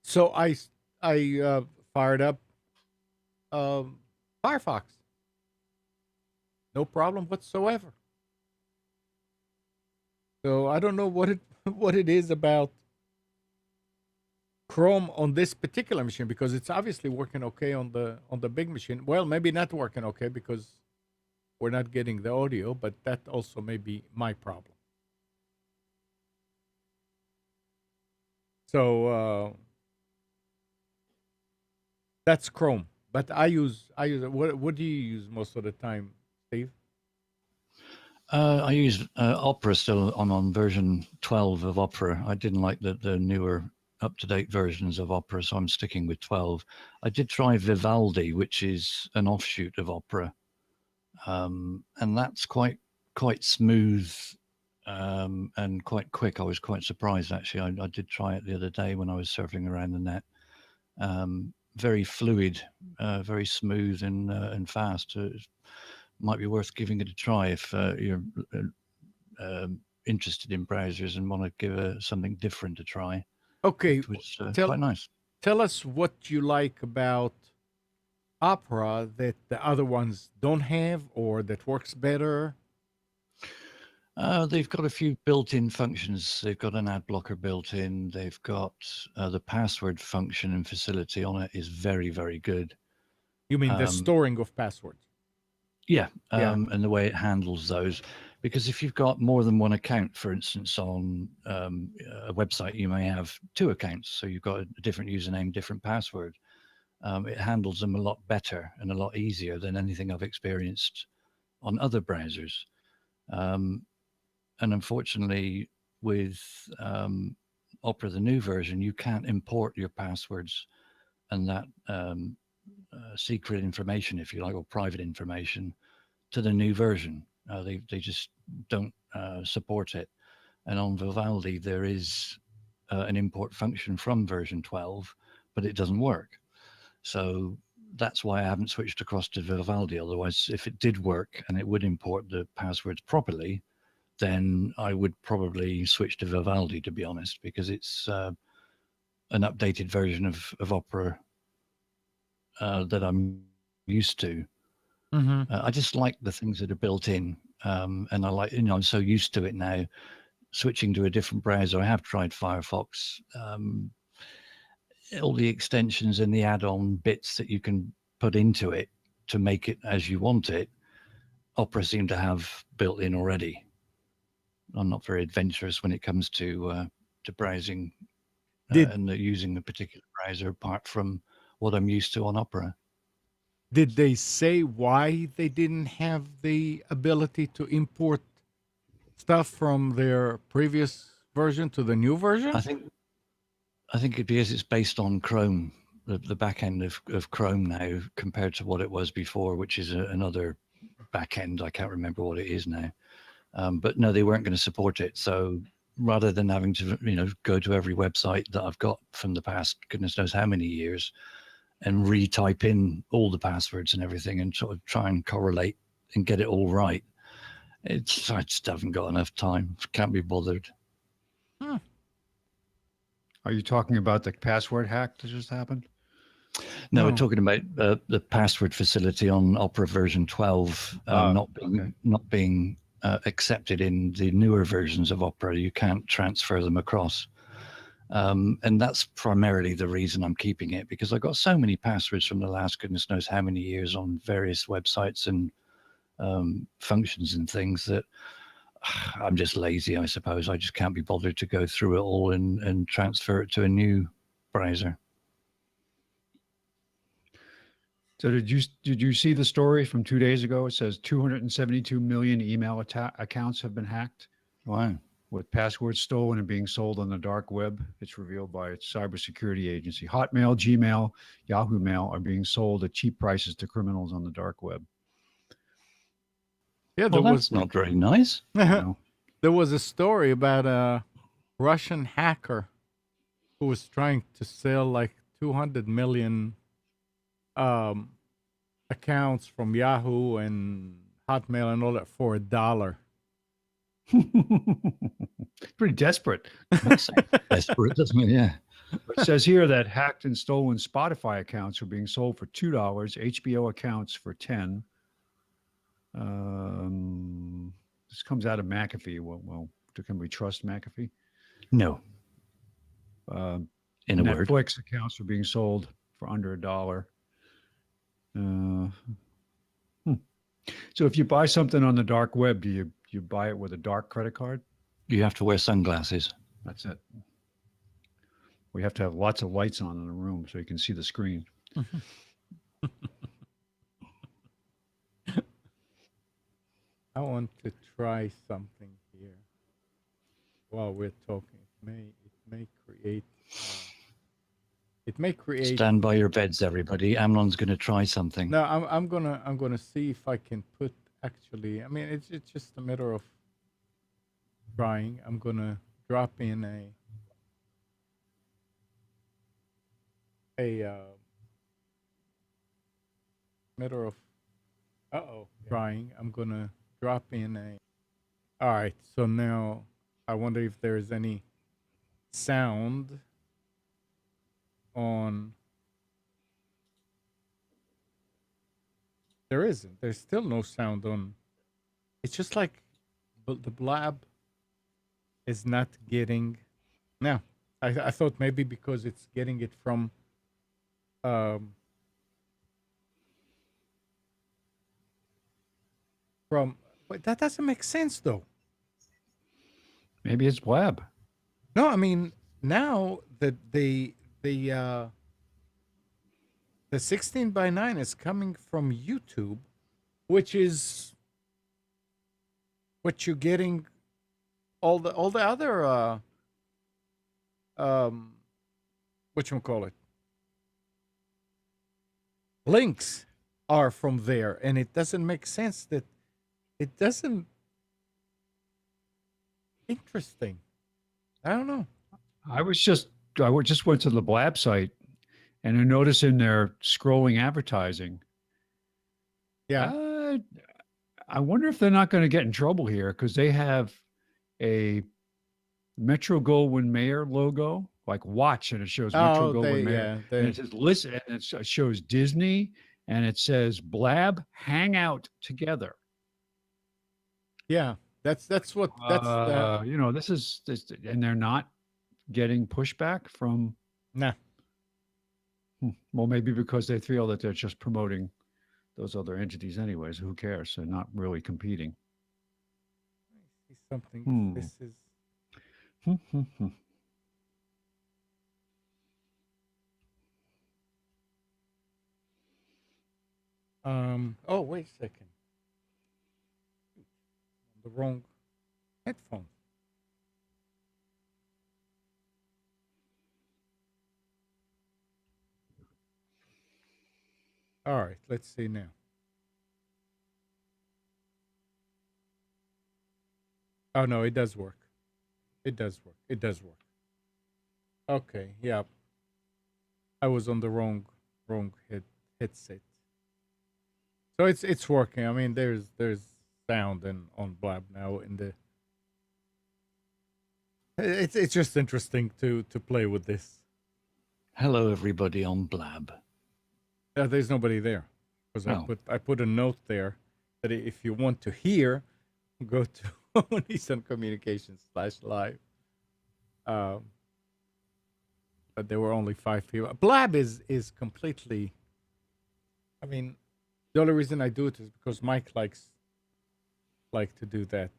So I fired up Firefox. No problem whatsoever. So I don't know what it what it is about Chrome on this particular machine, because it's obviously working okay on the big machine. Well, maybe not working okay because we're not getting the audio, but that also may be my problem. So that's Chrome. But I use what do you use most of the time, Steve? I use Opera still. I'm on version 12 of Opera. I didn't like the newer up-to-date versions of Opera, so I'm sticking with 12. I did try Vivaldi, which is an offshoot of Opera, and that's quite smooth and quite quick. I was quite surprised, actually. I did try it the other day when I was surfing around the net. Very fluid, very smooth and fast. might be worth giving it a try if you're interested in browsers and want to give something different a try. Okay, It was tell quite nice. tell us what you like about Opera that the other ones don't have, or that works better. They've got a few built-in functions. They've got an ad blocker built in. They've got the password function and facility on it is very, very good. You mean the storing of passwords? Yeah, Yeah. and the way it handles those. Because if you've got more than one account, for instance, on a website, you may have two accounts. So you've got a different username, different password. It handles them a lot better and a lot easier than anything I've experienced on other browsers. And unfortunately, with Opera, the new version, you can't import your passwords and that secret information, if you like, or private information to the new version. They just don't support it. And on Vivaldi, there is an import function from version 12, but it doesn't work. So that's why I haven't switched across to Vivaldi. Otherwise, if it did work and it would import the passwords properly, then I would probably switch to Vivaldi, to be honest, because it's an updated version of Opera that I'm used to. Mm-hmm. I just like the things that are built in, and I like, I'm so used to it now. Switching to a different browser, I have tried Firefox. All the extensions and the add-on bits that you can put into it to make it as you want it, Opera seem to have built in already. I'm not very adventurous when it comes to browsing Did and using a particular browser apart from what I'm used to on Opera. did they say why they didn't have the ability to import stuff from their previous version to the new version? I think it because it's based on Chrome, the back end of Chrome now compared to what it was before, which is another back end. I can't remember what it is now. But no, they weren't going to support it. So rather than having to, go to every website that I've got from the past, goodness knows how many years, and retype in all the passwords and everything and sort of try and correlate and get it all right. I just haven't got enough time. Can't be bothered. Are you talking about the password hack that just happened? No, we're No. talking about the password facility on Opera version 12 not being accepted in the newer versions of Opera. You can't transfer them across. And that's primarily the reason I'm keeping it, because I got so many passwords from the last goodness knows how many years on various websites and functions and things that I'm just lazy, I suppose. I just can't be bothered to go through it all and transfer it to a new browser. So did you see the story from 2 days ago? It says 272 million email accounts have been hacked Wow. with passwords stolen and being sold on the dark web. It's revealed by its cybersecurity agency. Hotmail, Gmail, Yahoo Mail are being sold at cheap prices to criminals on the dark web. Yeah, Well, that's not very nice. No. there was a story about a Russian hacker who was trying to sell like 200 million um, accounts from Yahoo and Hotmail and all that for $1. Pretty desperate. That sounds desperate, doesn't it? Yeah. It says here that hacked and stolen Spotify accounts are being sold for $2, HBO accounts for 10. This comes out of McAfee. Well, can we trust McAfee? No. In a word. Netflix accounts are being sold for under $1. So if you buy something on the dark web, do you buy it with a dark credit card? You have to wear sunglasses. That's it. We have to have lots of lights on in the room so you can see the screen. I want to try something here while we're talking. It may create. Stand by your beds, everybody. Amnon's going to try something. No, I'm gonna see if I can put. Actually, I mean it's just a matter of trying. I'm gonna drop in a matter of Uh-oh. Trying. I'm going to drop in a... All right. So now I wonder if there's any sound on... There isn't. There's still no sound on... It's just like the blab is not getting... No. I thought maybe because it's getting it um from... But that doesn't make sense, though. Maybe it's Blab. No, I mean, now the 16 by 9 is coming from YouTube, which is what you're getting all the other um whatchamacallit, links are from there, and it doesn't make sense that it doesn't... Interesting. I don't know. I just went to the Blab site and I noticed in their scrolling advertising. Yeah. I wonder if they're not going to get in trouble here because they have a Metro Goldwyn Mayer logo, like watch, and it shows Metro Oh, Goldwyn Mayer, and they it says listen, and it shows Disney, and it says Blab hang out together. yeah. That's what that's the... This is this, and they're not getting pushback from. Nah. Well, maybe because they feel that they're just promoting those other entities, anyways. Who cares? They're not really competing. See something. Hmm. This is... Oh, wait a second. The wrong headphone. All right, let's see now. Oh no, it does work. It does work. It does work. Okay, yeah. I was on the wrong headset. So it's working. I mean, there's sound and on Blab now in the... It's just interesting to play with this. Hello, everybody on Blab. There's nobody there because Oh. I put a note there that if you want to hear, go to Nissan Communications /live. But there were only 5 people. Blab is completely... I mean, the only reason I do it is because Mike like to do that.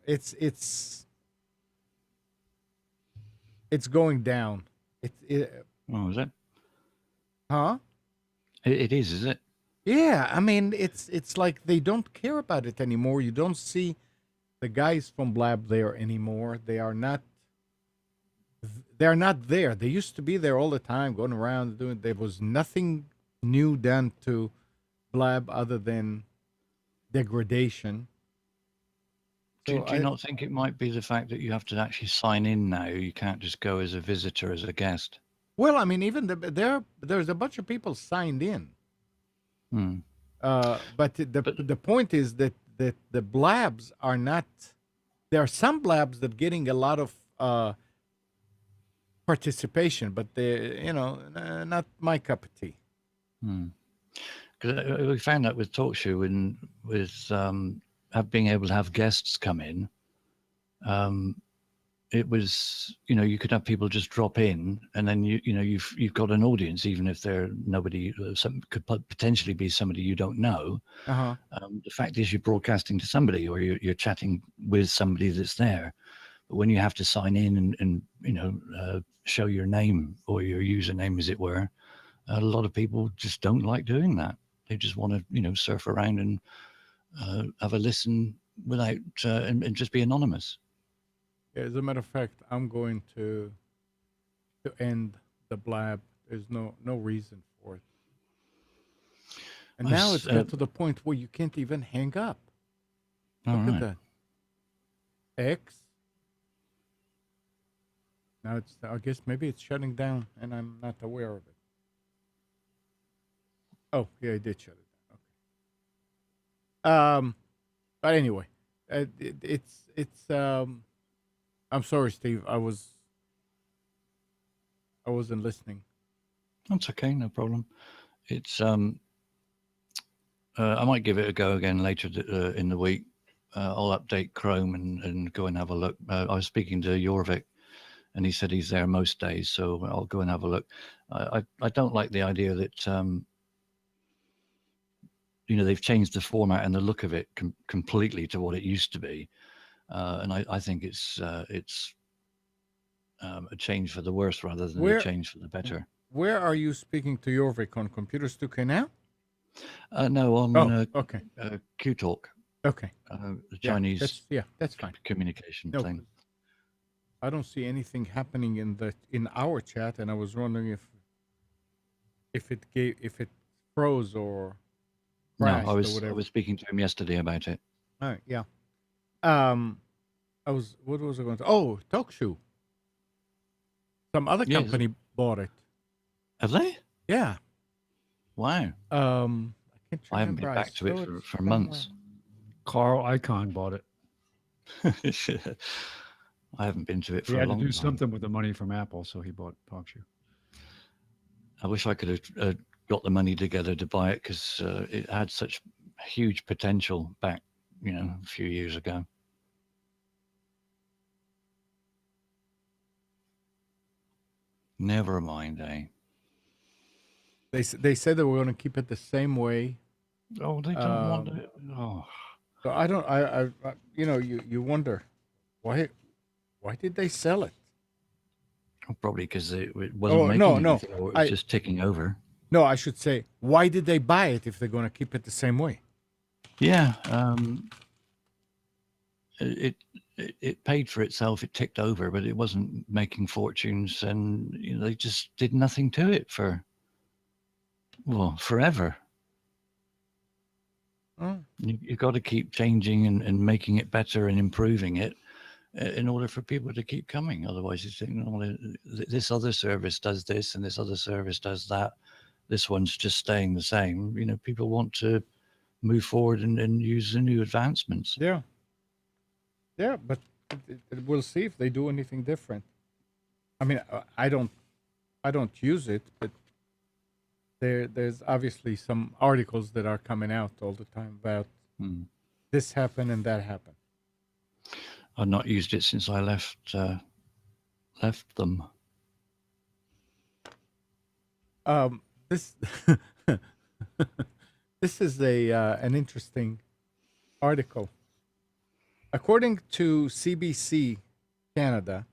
It's going down. Oh, is it? Huh? It is it? Yeah, I mean, it's like they don't care about it anymore. You don't see the guys from Blab there anymore. They're not there. They used to be there all the time, going around doing... There was nothing new done to Blab other than degradation. Do So you not think it might be the fact that you have to actually sign in now? You can't just go as a visitor, as a guest. Well, I mean, even there's a bunch of people signed in. Hmm. But the point is that the Blabs are not... There are some Blabs that getting a lot of participation, but they, not my cup of tea. Because we found that with TalkShoe and with being able to have guests come in, it was, you could have people just drop in, and then you've got an audience, even if they're nobody. Could potentially be somebody you don't know. Uh-huh. The fact is, you're broadcasting to somebody, or you're chatting with somebody that's there. But when you have to sign in and show your name or your username, as it were, a lot of people just don't like doing that. They just want to, surf around and have a listen without and just be anonymous. Yeah, as a matter of fact, I'm going to end the Blab. There's no reason for it. And now it's got to the point where you can't even hang up. Look at that. X. Now I guess maybe it's shutting down and I'm not aware of it. Oh, yeah, I did shut it down. Okay. But anyway, it's. I'm sorry, Steve. I wasn't listening. That's okay, no problem. It's I might give it a go again later in the week. I'll update Chrome and go and have a look. I was speaking to Jorvik, and he said he's there most days, so I'll go and have a look. I don't like the idea that they've changed the format and the look of it completely to what it used to be, and I think it's a change for the worse rather than a Where change for the better. where are you speaking to Jorvik on Computers 2K now? No, Oh, on okay, Q Talk, okay. the Yeah, Chinese that's fine. communication No, thing. I don't see anything happening in our chat, and I was wondering if it froze or No, I crashed or was whatever. speaking to him yesterday about it. All right, yeah. Um, what was I going to? Oh, TalkShoe. Some other Yes, company bought it. have they? Yeah. Wow, I can't I haven't remember. been I back to it saw it for somewhere. months. Carl Icahn bought it. I haven't been to it He for a had to long do time. something with the money from Apple, so he bought TalkShoe. I wish I could have got the money together to buy it because it had such huge potential back, a few years ago. Never mind, eh? They said they were going to keep it the same way. Oh, they don't want it. Oh, So I don't. You wonder why did they sell it? probably because it wasn't Oh no, making no. anything, or it was I just ticking over. no. I should say, why did they buy it if they're going to keep it the same way? Yeah, it, it paid for itself. It ticked over, but it wasn't making fortunes, and they just did nothing to it for forever. Oh, You've got to keep changing and making it better and improving it in order for people to keep coming. Otherwise, you think, well, this other service does this and this other service does that. This one's just staying the same. People want to move forward and use the new advancements. yeah, yeah. But we'll see if they do anything different. I mean, I don't use it, but there's obviously some articles that are coming out all the time about Hmm. this happened and that happened. I've not used it since I left them. This this is an interesting article. According to CBC Canada,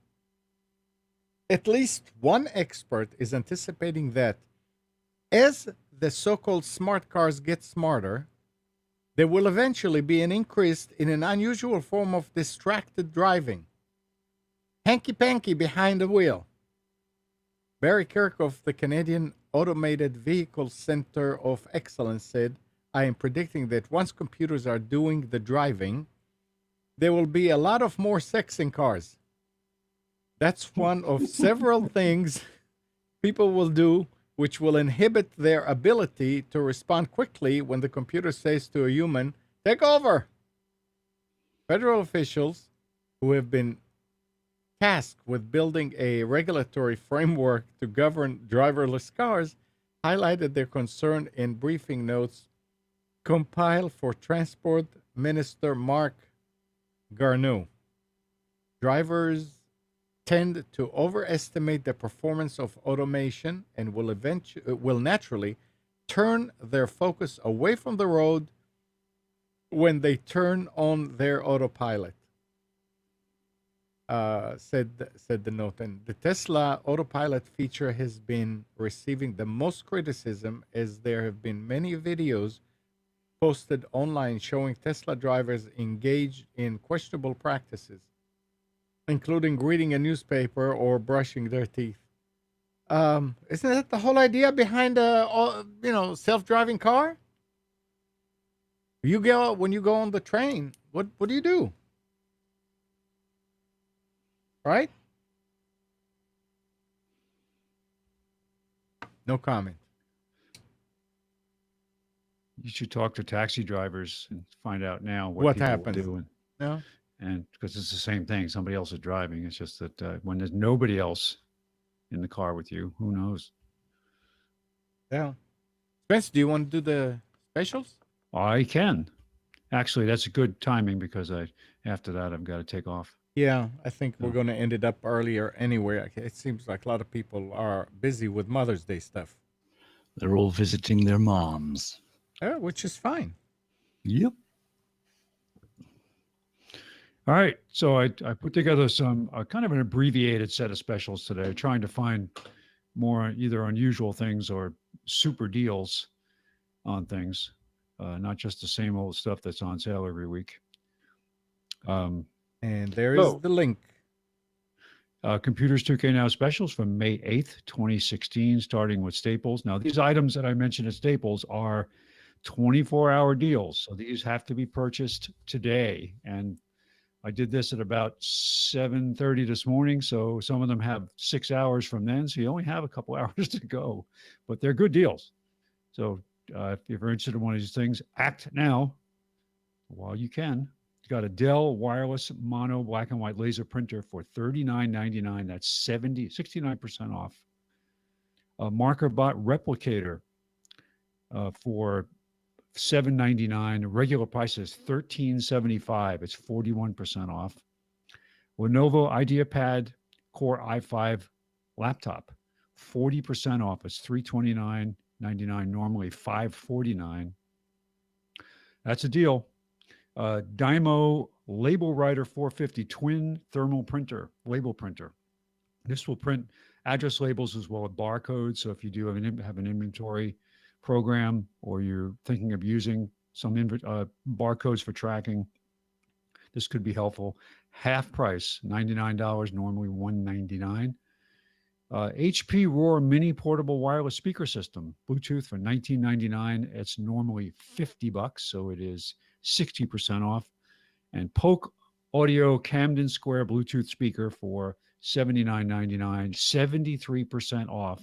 at least one expert is anticipating that as the so-called smart cars get smarter, there will eventually be an increase in an unusual form of distracted driving. Hanky-panky behind the wheel. Barry Kirk of the Canadian Automated Vehicle Center of Excellence said, I am predicting that once computers are doing the driving, there will be a lot of more sex in cars. That's one of several things people will do which will inhibit their ability to respond quickly when the computer says to a human, take over. Federal officials who have been tasked with building a regulatory framework to govern driverless cars highlighted their concern in briefing notes compiled for Transport Minister Mark Garneau. Drivers tend to overestimate the performance of automation and will naturally turn their focus away from the road when they turn on their autopilot. Said the note, and the Tesla autopilot feature has been receiving the most criticism as there have been many videos posted online showing Tesla drivers engaged in questionable practices, including reading a newspaper or brushing their teeth. Isn't that the whole idea behind a self-driving car? When you go on the train, what do you do? Right? No comment. You should talk to taxi drivers and find out now what What people will happens? do. No. And because it's the same thing, somebody else is driving. It's just that when there's nobody else in the car with you, who knows? Yeah. Spence, do you want to do the specials? I can. Actually, that's good timing because after that I've got to take off. Yeah, I think we're So, going to end it up earlier anyway. It seems like a lot of people are busy with Mother's Day stuff, They're all visiting their moms. which is fine. Yep. all right. So I put together some kind of an abbreviated set of specials today, trying to find more either unusual things or super deals on things, not just the same old stuff that's on sale every week. And there is So, the link. Computers 2K Now specials from May 8th, 2016, starting with Staples. Now, these items that I mentioned at Staples are 24-hour deals. So these have to be purchased today. And I did this at about 7:30 this morning. So some of them have 6 hours from then. So you only have a couple hours to go, but they're good deals. So if you're interested in one of these things, act now while you can. You got a Dell wireless mono black and white laser printer for $39.99. That's 69% off. A MarkerBot replicator for $7.99. Regular price is $13.75. It's 41% off. Lenovo IdeaPad Core i5 laptop, 40% off. It's $329.99. Normally $549. That's a deal. Dymo Label Writer 450 twin thermal printer, label printer. This will print address labels as well as barcodes. So if you do have an inventory program or you're thinking of using some barcodes for tracking, this could be helpful. Half price, $99, normally $199. HP Roar Mini Portable Wireless Speaker System, Bluetooth for $19.99. It's normally $50, so it is 60% off. And Polk Audio Camden Square Bluetooth speaker for $79.99, 73% off.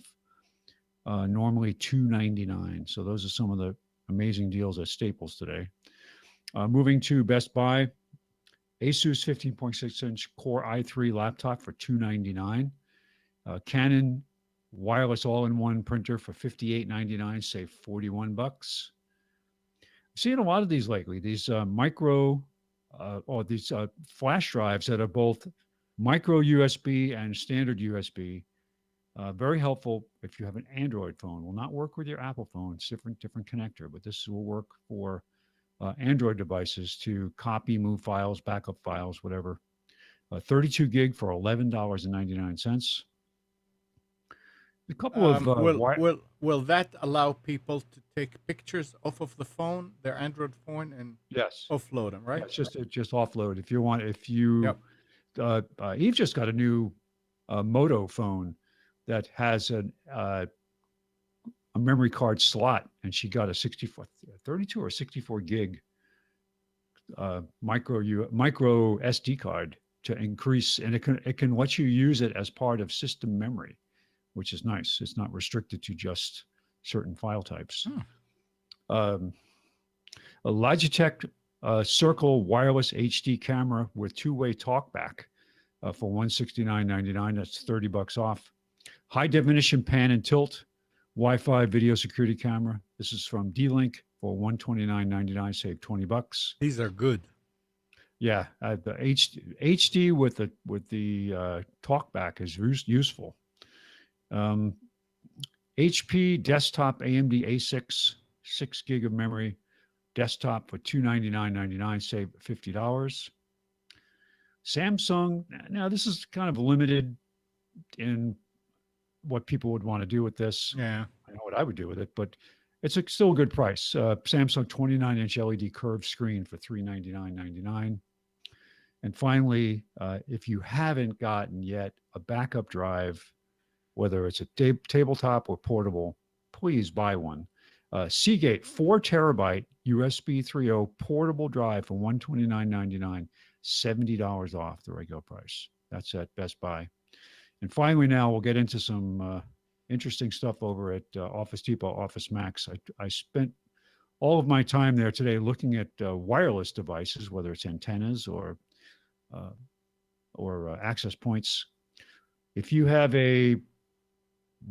Normally $299. So those are some of the amazing deals at Staples today. Moving to Best Buy, Asus 15.6-inch Core i3 laptop for $299. Canon wireless all-in-one printer for $58.99, save $41. I've seen a lot of these lately. These flash drives that are both micro USB and standard USB. Very helpful if you have an Android phone. Will not work with your Apple phone. It's different connector, but this will work for Android devices to copy, move files, backup files, whatever. 32 gig for $11.99. A couple of will that allow people to take pictures off of the phone, their Android phone, and yes, offload them? Right. yeah, just offload if you want. If you Eve just got a new Moto phone that has a memory card slot, and she got a 32 or 64 gig micro SD card to increase, and it can let you use it as part of system memory, which is nice. It's not restricted to just certain file types. A Logitech Circle wireless HD camera with two-way talkback for $169.99. That's $30 off. High definition pan and tilt Wi-Fi video security camera. This is from D-Link for $129.99. Save $20. These are good. Yeah, the HD with the talkback is useful. HP desktop AMD A6 6 gig of memory desktop for $299.99. Save $50. Samsung. Now this is kind of limited in what people would want to do with this. Yeah. I know what I would do with it, but it's still a good price. Samsung 29-inch LED curved screen for $399.99. And finally, if you haven't gotten yet a backup drive, whether it's a tabletop or portable, please buy one. Seagate 4 terabyte USB 3.0 portable drive for $129.99, $70 off the regular price. That's at Best Buy. And finally, now we'll get into some interesting stuff over at Office Depot, Officemax. I spent all of my time there today looking at wireless devices, whether it's antennas uh, or access points. If you have a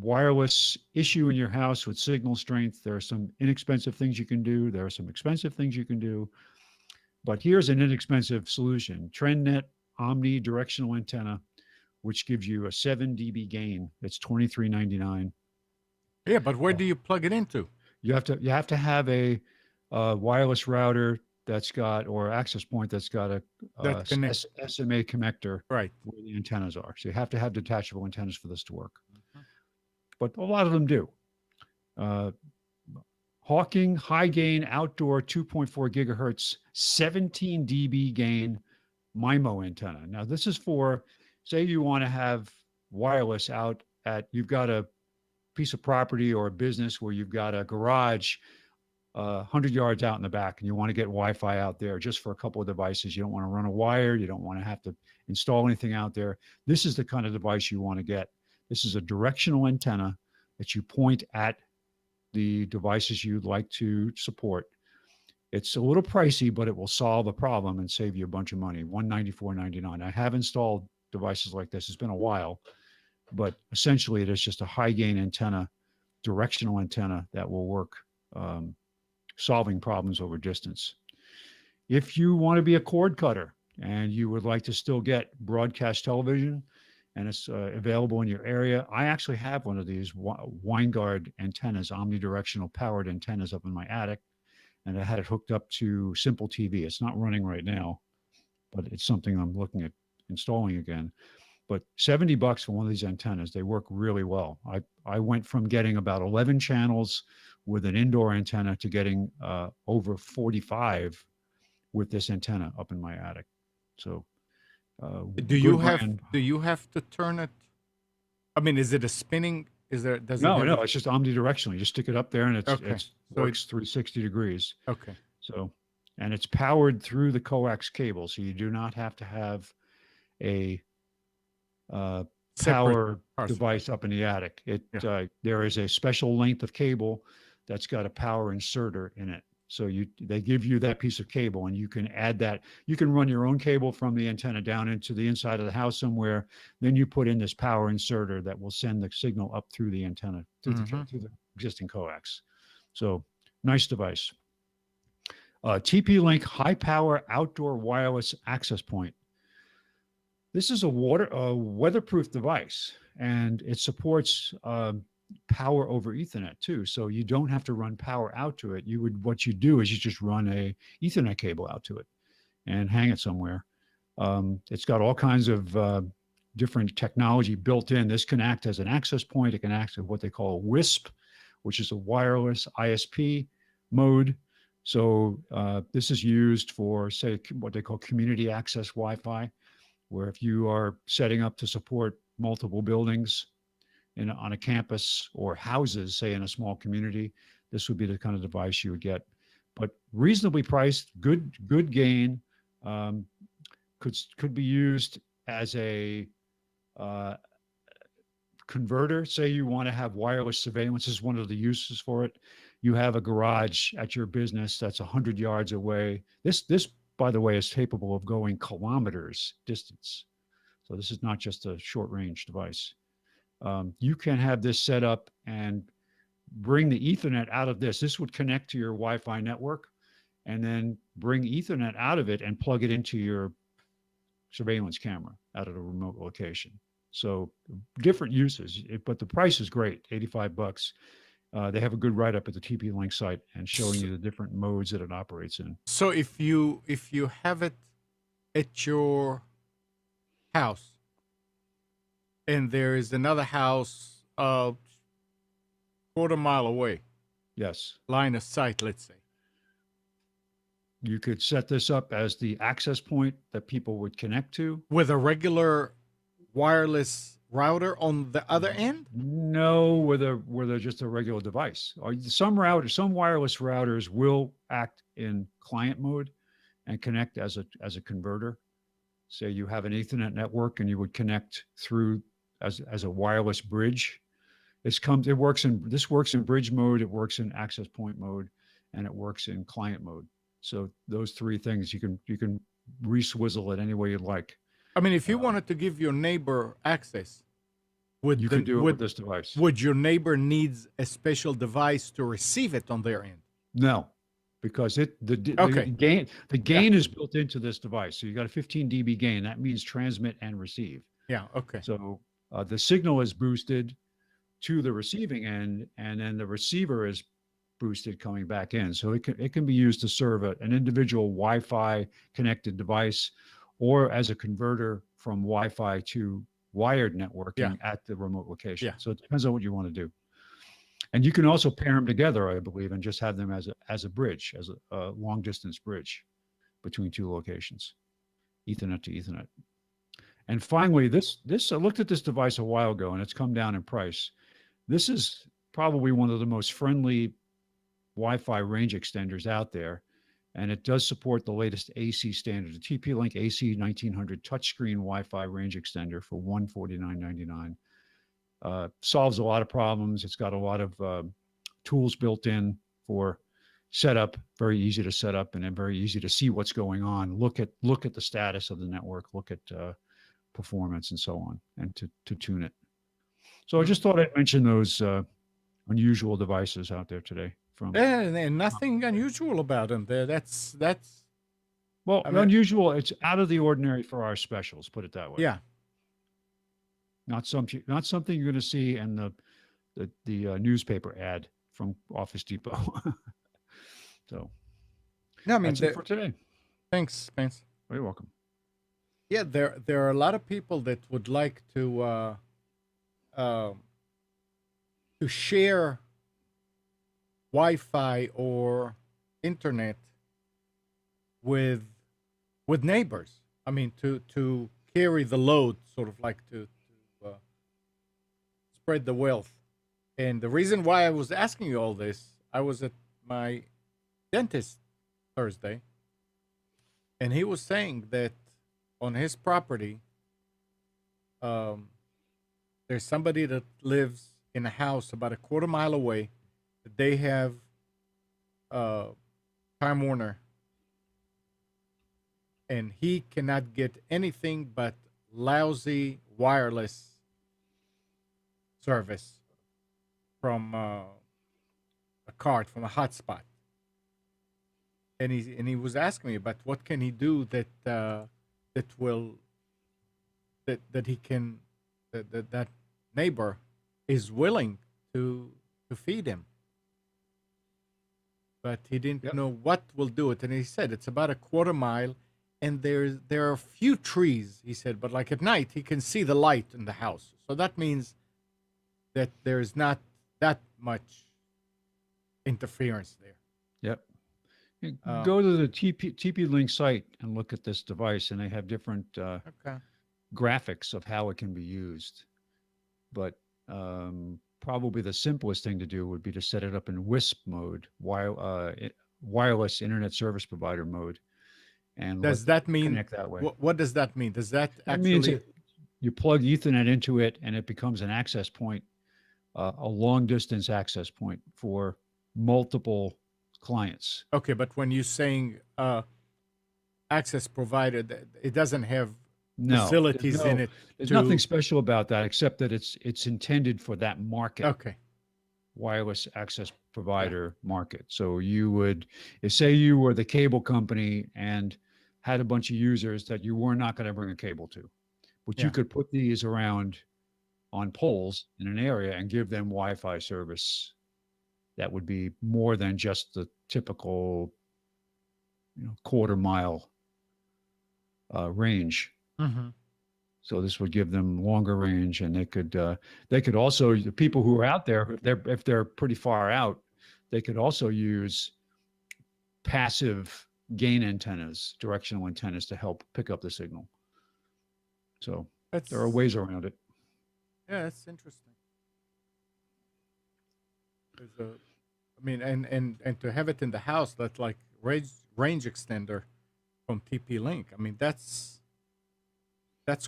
wireless issue in your house with signal strength, there are some inexpensive things you can do. There are some expensive things you can do. But here's an inexpensive solution. Trendnet omnidirectional antenna, which gives you a 7 dB gain. It's $23.99. Yeah, but where do you plug it into? You have to have a wireless router that's got or access point that's got a That connects. SMA connector Right. where the antennas are. So you have to have detachable antennas for this to work. Mhm. But a lot of them do. Uh, Hawking high gain outdoor 2.4 gigahertz 17 dB gain MIMO antenna. Now this is for say you want to have wireless out at you've got a piece of property or a business where you've got a garage 100 yards out in the back and you want to get Wi-Fi out there just for a couple of devices. You don't want to run a wire. You don't want to have to install anything out there. This is the kind of device you want to get. This is a directional antenna that you point at the devices you'd like to support. It's a little pricey, but it will solve a problem and save you a bunch of money. $194.99. I have installed devices like this. It's been a while, but essentially it is just a high gain antenna, directional antenna that will work solving problems over distance. If you want to be a cord cutter and you would like to still get broadcast television and it's available in your area, I actually have one of these Winegard antennas, omnidirectional powered antennas up in my attic, and I had it hooked up to Simple TV. It's not running right now, but it's something I'm looking at installing again. But $70 for one of these antennas, they work really well. I went from getting about 11 channels with an indoor antenna to getting over 45 with this antenna up in my attic. So Do you have to turn it? I mean, is it a spinning? Is there? Does it No, have? no, it's just omnidirectional. You just stick it up there and it's Okay. it's So works 360 degrees. Okay. So, and it's powered through the coax cable, so you do not have to have a Separate power power device up in the attic. Yeah. There is a special length of cable that's got a power inserter in it. So they give you that piece of cable and you can add that. You can run your own cable from the antenna down into the inside of the house somewhere. Then you put in this power inserter that will send the signal up through the antenna, through the existing coax. So nice device. TP-Link high power outdoor wireless access point. This is a weatherproof device, and it supports power over Ethernet too. So you don't have to run power out to it. What you do is you just run a Ethernet cable out to it and hang it somewhere. It's got all kinds of different technology built in. This can act as an access point. It can act as what they call a WISP, which is a wireless ISP mode. So this is used for, say, what they call community access Wi-Fi, where if you are setting up to support multiple buildings on a campus or houses, say in a small community, this would be the kind of device you would get. But reasonably priced, good gain, could be used as a converter. Say you want to have wireless surveillance is one of the uses for it. You have a garage at your business that's 100 yards away. This by the way, is capable of going kilometers distance. So this is not just a short range device. You can have this set up and bring the Ethernet out of this. This would connect to your Wi-Fi network and then bring Ethernet out of it and plug it into your surveillance camera out at a remote location. So different uses, but the price is great, $85. They have a good write-up at the TP-Link site and showing you the different modes that it operates in. So if you have it at your house and there is another house a quarter mile away, Yes. line of sight, let's say. You could set this up as the access point that people would connect to. With a regular wireless router on the other end? No, with a just a regular device. Some wireless routers will act in client mode and connect as a converter. Say you have an Ethernet network and you would connect through as a wireless bridge. This works in bridge mode. It works in access point mode, and it works in client mode. So those three things you can re-swizzle it any way you'd like. I mean, if you wanted to give your neighbor access, You can do it with this device. would your neighbor needs a special device to receive it on their end? No, because Okay. the gain is built into this device. So you got a 15 dB gain. That means transmit and receive. Yeah. Okay. So the signal is boosted to the receiving end, and then the receiver is boosted coming back in. So it can be used to serve an individual Wi-Fi connected device, or as a converter from Wi-Fi to wired networking at the remote location. Yeah. So it depends on what you want to do. And you can also pair them together, I believe, and just have them as a bridge, as a long distance bridge between two locations, Ethernet to Ethernet. And finally, this I looked at this device a while ago, and it's come down in price. This is probably one of the most friendly Wi-Fi range extenders out there, and it does support the latest AC standard, the TP-Link AC 1900 touchscreen Wi-Fi range extender for $149.99. Solves a lot of problems. It's got a lot of tools built in for setup, very easy to set up, and then very easy to see what's going on. Look at the status of the network, look at performance and so on, and to tune it. So I just thought I'd mention those unusual devices out there today. And nothing unusual about them. That's well, I mean, unusual. It's out of the ordinary for our specials. Put it that way. yeah. Not something you're going to see in the newspaper ad from Office Depot. So, No, I mean, that's it for today. Thanks, Spence. You're welcome. Yeah, there are a lot of people that would like to share Wi-Fi or internet with neighbors. I mean, to carry the load, sort of like to spread the wealth. And the reason why I was asking you all this, I was at my dentist Thursday, and he was saying that on his property, there's somebody that lives in a house about a quarter mile away. They have Time Warner, and he cannot get anything but lousy wireless service from a card, from a hotspot. And he was asking me about what can he do that he can that neighbor is willing to feed him, but he didn't know what will do it. And he said it's about a quarter mile, and there are a few trees. He said, but like at night he can see the light in the house, so that means that there's not that much interference there. Yep. Go to the TP-Link site and look at this device, and they have different graphics of how it can be used. But probably the simplest thing to do would be to set it up in WISP mode, wireless internet service provider mode. And does that mean connect that way? What does that mean? Does that means actually? You plug Ethernet into it, and it becomes an access point, a long distance access point for multiple clients. Okay, but when you're saying access provided, it doesn't have facilities in it. There's nothing special about that except that it's intended for that market. Okay. Wireless access provider market. So you would, say you were the cable company and had a bunch of users that you were not going to bring a cable to, but you could put these around on poles in an area and give them Wi-Fi service that would be more than just the typical, quarter mile range. Mm-hmm. So this would give them longer range, and they could also, the people who are out there, if they're pretty far out, they could also use passive gain antennas, directional antennas, to help pick up the signal. So there are ways around it. Yeah, that's interesting. And to have it in the house, that's like range extender from TP-Link. I mean, that's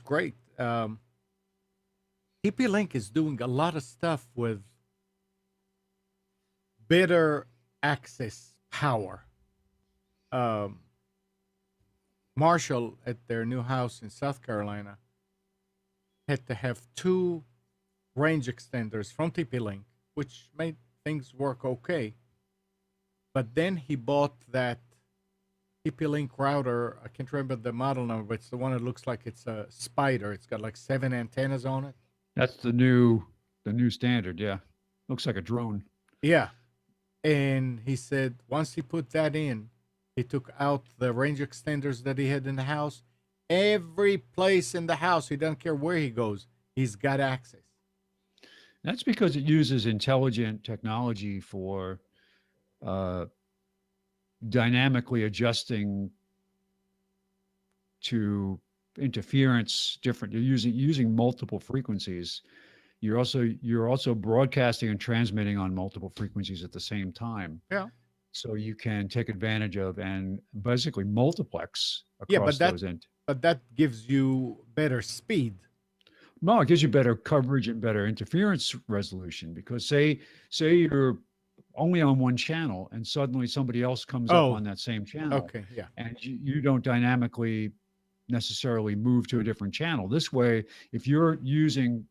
great. TP-Link is doing a lot of stuff with better access power. Um, Marshall at their new house in South Carolina had to have two range extenders from TP-Link, which made things work okay. But then he bought that TP-Link router. I can't remember the model number, but it's the one that looks like it's a spider. It's got like 7 antennas on it. That's the new standard. Yeah, looks like a drone. Yeah. And he said once he put that in, he took out the range extenders that he had in the house. Every place in the house, he doesn't care where he goes, he's got access. That's because it uses intelligent technology for dynamically adjusting to interference. Different. You're using multiple frequencies. You're also broadcasting and transmitting on multiple frequencies at the same time. Yeah. So you can take advantage of and basically multiplex Yeah, across but those ends. that gives you better speed. No, it gives you better coverage and better interference resolution because say you're only on one channel and suddenly somebody else comes up Oh, on that same channel okay, yeah. and you don't dynamically necessarily move to a different channel. This way, if you're using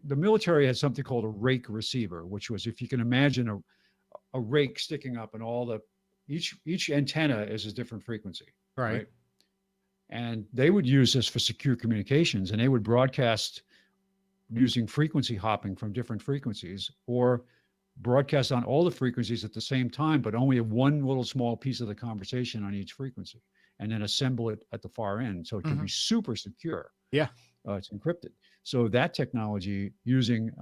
the military has something called a rake receiver, which was, if you can imagine a rake sticking up and all the each antenna is a different frequency, Right. And they would use this for secure communications, and they would broadcast using frequency hopping from different frequencies, or broadcast on all the frequencies at the same time, but only one little small piece of the conversation on each frequency, and then assemble it at the far end. So it can be super secure. Yeah. It's encrypted. So that technology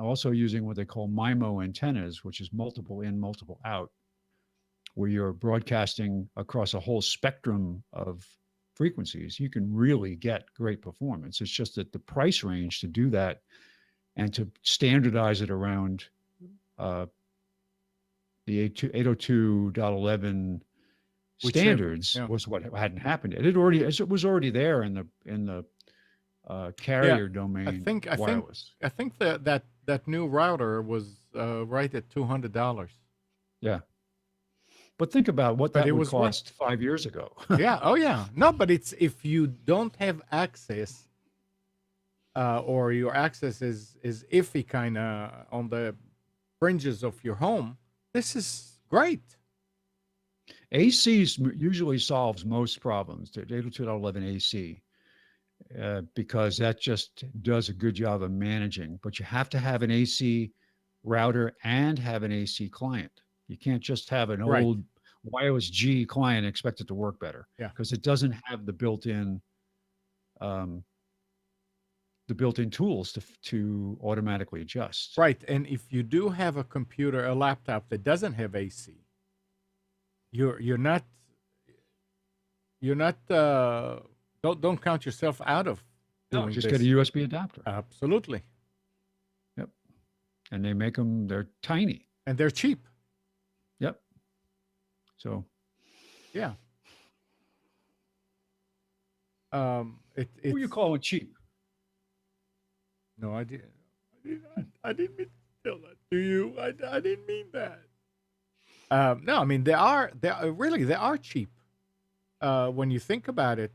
also using what they call MIMO antennas, which is multiple in, multiple out, where you're broadcasting across a whole spectrum of frequencies, you can really get great performance. It's just that the price range to do that and to standardize it around the 802.11 standards was what hadn't happened. It was already there in the carrier domain. I think that new router was right at $200. Yeah. But think about what that would cost 5 years ago. Yeah. Oh, yeah. No, but it's if you don't have access, or your access is iffy, kind of on the fringes of your home, this is great. AC usually solves most problems. 802.11 AC. Because that just does a good job of managing. But you have to have an AC router and have an AC client. You can't just have an old wireless G client and expect it to work better. Yeah. Because it doesn't have the built-in tools to automatically adjust. Right. And if you do have a laptop that doesn't have AC, you're not don't count yourself out of doing just this. get a USB adapter. Absolutely. Yep. And they make them, they're tiny. And they're cheap. Yep. So. Yeah. Who are you calling cheap? No, I didn't mean to tell that to you. I didn't mean that. No, I mean they are cheap. When you think about it,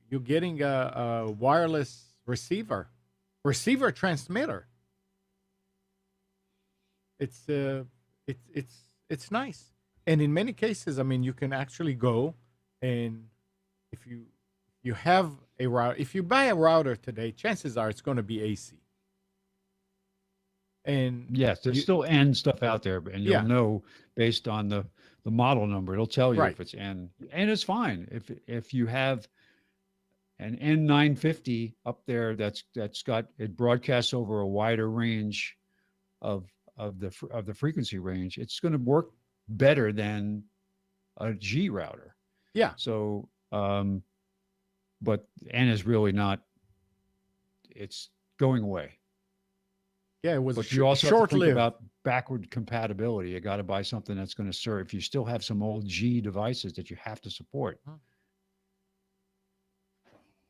you're getting a wireless receiver transmitter. It's nice, and in many cases, I mean, you can actually go and if you have a router, if you buy a router today, chances are it's going to be AC. And yes, there's still N stuff out there, and you'll know based on the model number. It'll tell you if it's N, and it's fine if you have an N950 up there that's got it broadcasts over a wider range of the frequency range. It's going to work better than a G router. Yeah. So, but N is really not. It's going away. Yeah, it was. But you also have to think about backward compatibility. You got to buy something that's going to serve. If you still have some old G devices that you have to support.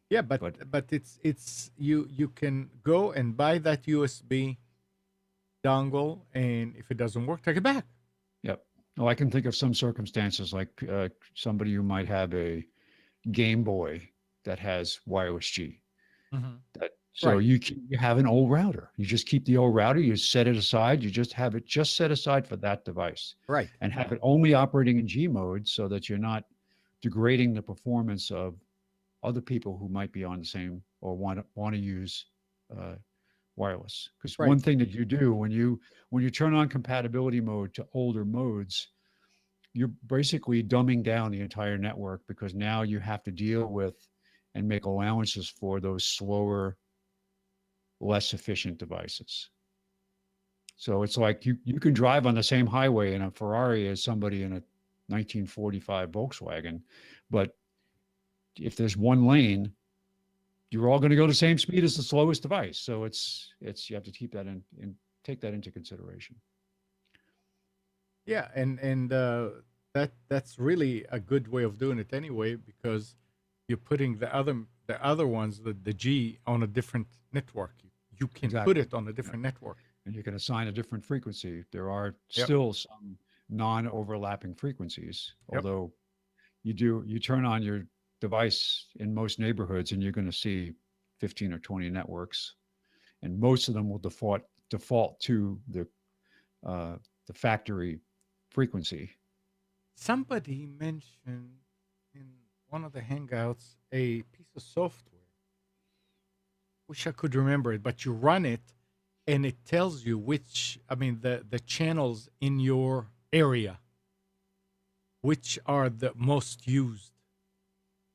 Yeah, but it's you can go and buy that USB dongle, and if it doesn't work, take it back. Yep. Oh, I can think of some circumstances like somebody who might have a Game Boy that has wireless G. So Right. you have an old router. You just keep the old router. You set it aside. You just have it just set aside for that device, Right. and have it only operating in G mode so that you're not degrading the performance of other people who might be on the same or want to use uh, wireless. Because Right. one thing that you do when you turn on compatibility mode to older modes, you're basically dumbing down the entire network because now you have to deal with and make allowances for those slower, less efficient devices. So it's like you can drive on the same highway in a Ferrari as somebody in a 1945 Volkswagen, but if there's one lane, you're all going to go the same speed as the slowest device. So it's you have to keep that in take that into consideration. Yeah, and that's really a good way of doing it anyway, because you're putting the other ones, the G, on a different network. You can put Exactly. it on a different network. And you can assign a different frequency. There are Yep. still some non-overlapping frequencies, Yep. although you turn on your device in most neighborhoods and you're going to see 15 or 20 networks, and most of them will default to uh, the factory frequency. Somebody mentioned in one of the Hangouts a piece of software. Wish I could remember it, but you run it, and it tells you the channels in your area, which are the most used,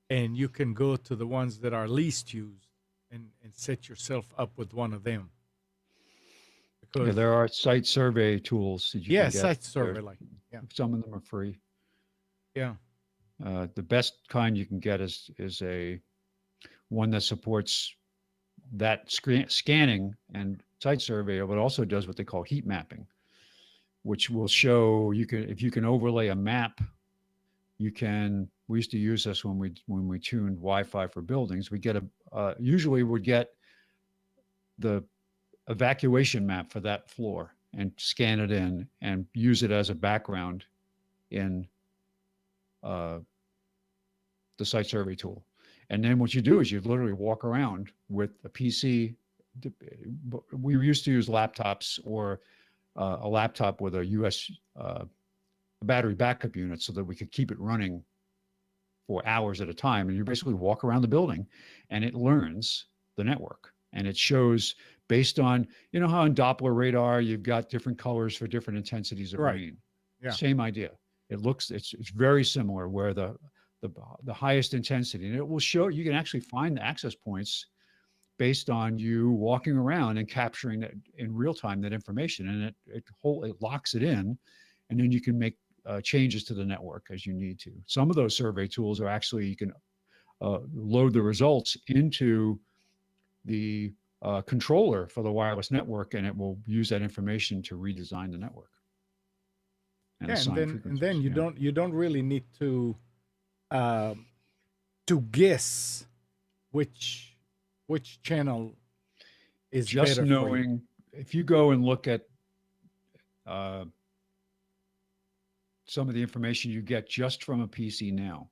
and you can go to the ones that are least used, and set yourself up with one of them. Yeah, Because there are site survey tools that you yeah, can get. site survey, like, yeah, Some of them are free. yeah, The best kind you can get is a one that supports that scanning and site survey, but also does what they call heat mapping, which will show you can if you can overlay a map. You can. We used to use this when we tuned Wi-Fi for buildings. We get a usually would get the evacuation map for that floor and scan it in and use it as a background in uh, the site survey tool. And then what you do is you literally walk around with a PC. We used to use laptops or a laptop with a US battery backup unit so that we could keep it running for hours at a time. And you basically walk around the building and it learns the network. And it shows based on, you know, how on Doppler radar, you've got different colors for different intensities of right, rain. yeah, Same idea. It's very similar where the highest intensity, and it will show you can actually find the access points based on you walking around and capturing that in real time that information, and it locks it in, and then you can make changes to the network as you need to. Some of those survey tools are actually you can load the results into the controller for the wireless network, and it will use that information to redesign the network and yeah, and assign then frequencies. Yeah. you don't really need um, to guess which channel is Just better for you. knowing if you go and look at uh, some of the information you get just from a PC now,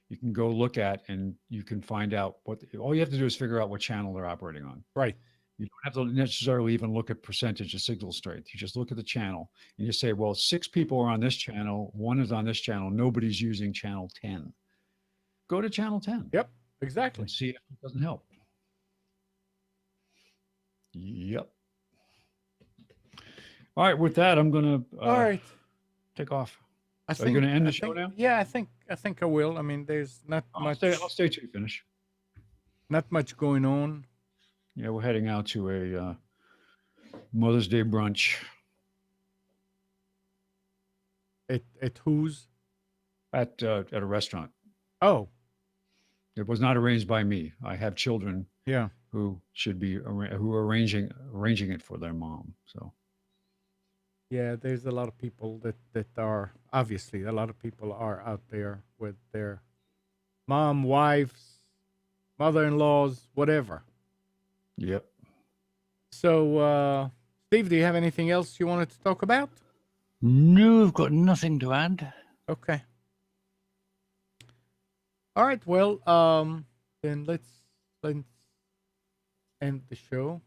you can go look at and you can find out all you have to do is figure out what channel they're operating on. Right. You don't have to necessarily even look at percentage of signal strength. You just look at the channel and you say, well, 6 people are on this channel, one is on this channel, nobody's using channel 10. Go to channel 10 Yep. Exactly. and see if it doesn't help. Yep. All right, with that, I'm going to All right. take off. I Are you going think to end I the show think now? yeah, I think I will. I mean, there's not much I'll stay till you finish. going on. Yeah, we're heading out to a Mother's Day brunch At whose? at a restaurant. Oh, It was not arranged by me. I have children yeah. who should be who are arranging it for their mom. So Yeah, there's a lot of people that are, obviously, a lot of people are out there with their mom, wives, mother-in-laws, whatever. yep. So, Steve, do you have anything else you wanted to talk about? No, I've got nothing to add. Okay. All right. Well, then let's end the show.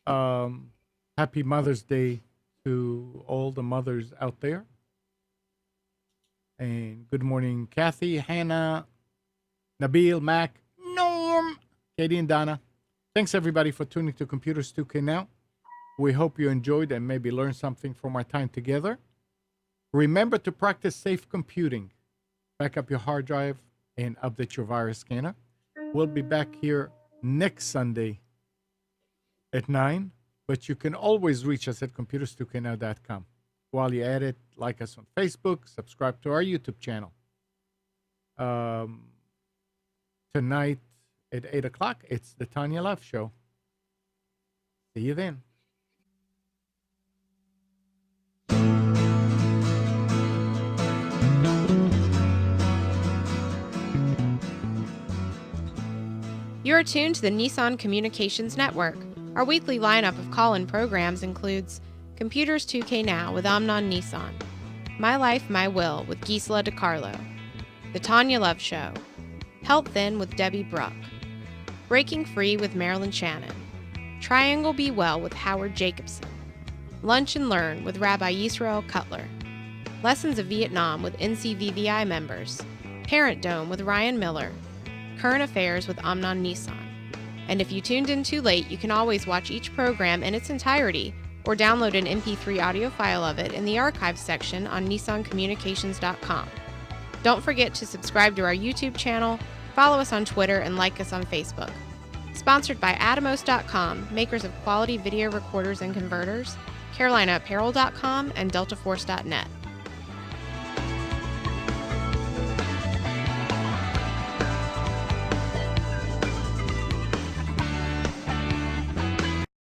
Happy Mother's Day to all the mothers out there. And good morning, Kathy, Hannah, Nabil, Mac, Norm, Katie, and Donna. Thanks everybody for tuning to Computers 2K Now. We hope you enjoyed and maybe learned something from our time together. Remember to practice safe computing. Back up your hard drive and update your virus scanner. We'll be back here next Sunday at 9, but you can always reach us at computers2know.com. While you're at it, like us on Facebook, subscribe to our YouTube channel. Tonight at 8 o'clock, it's the Tanya Love Show. See you then. You're tuned to the Nissan Communications Network. Our weekly lineup of call-in programs includes Computers 2K Now with Amnon Nissan, My Life, My Will with Gisela DiCarlo, The Tanya Love Show, Health Then with Debbie Bruck, Breaking Free with Marilyn Shannon, Triangle Be Well with Howard Jacobson, Lunch and Learn with Rabbi Yisrael Cutler, Lessons of Vietnam with NCVVI members, Parent Dome with Ryan Miller, Current Affairs with Amnon Nissan. And if you tuned in too late, you can always watch each program in its entirety or download an MP3 audio file of it in the archives section on nissancommunications.com. Don't forget to subscribe to our YouTube channel, follow us on Twitter, and like us on Facebook. Sponsored by Atomos.com, makers of quality video recorders and converters, CarolinaApparel.com, and DeltaForce.net.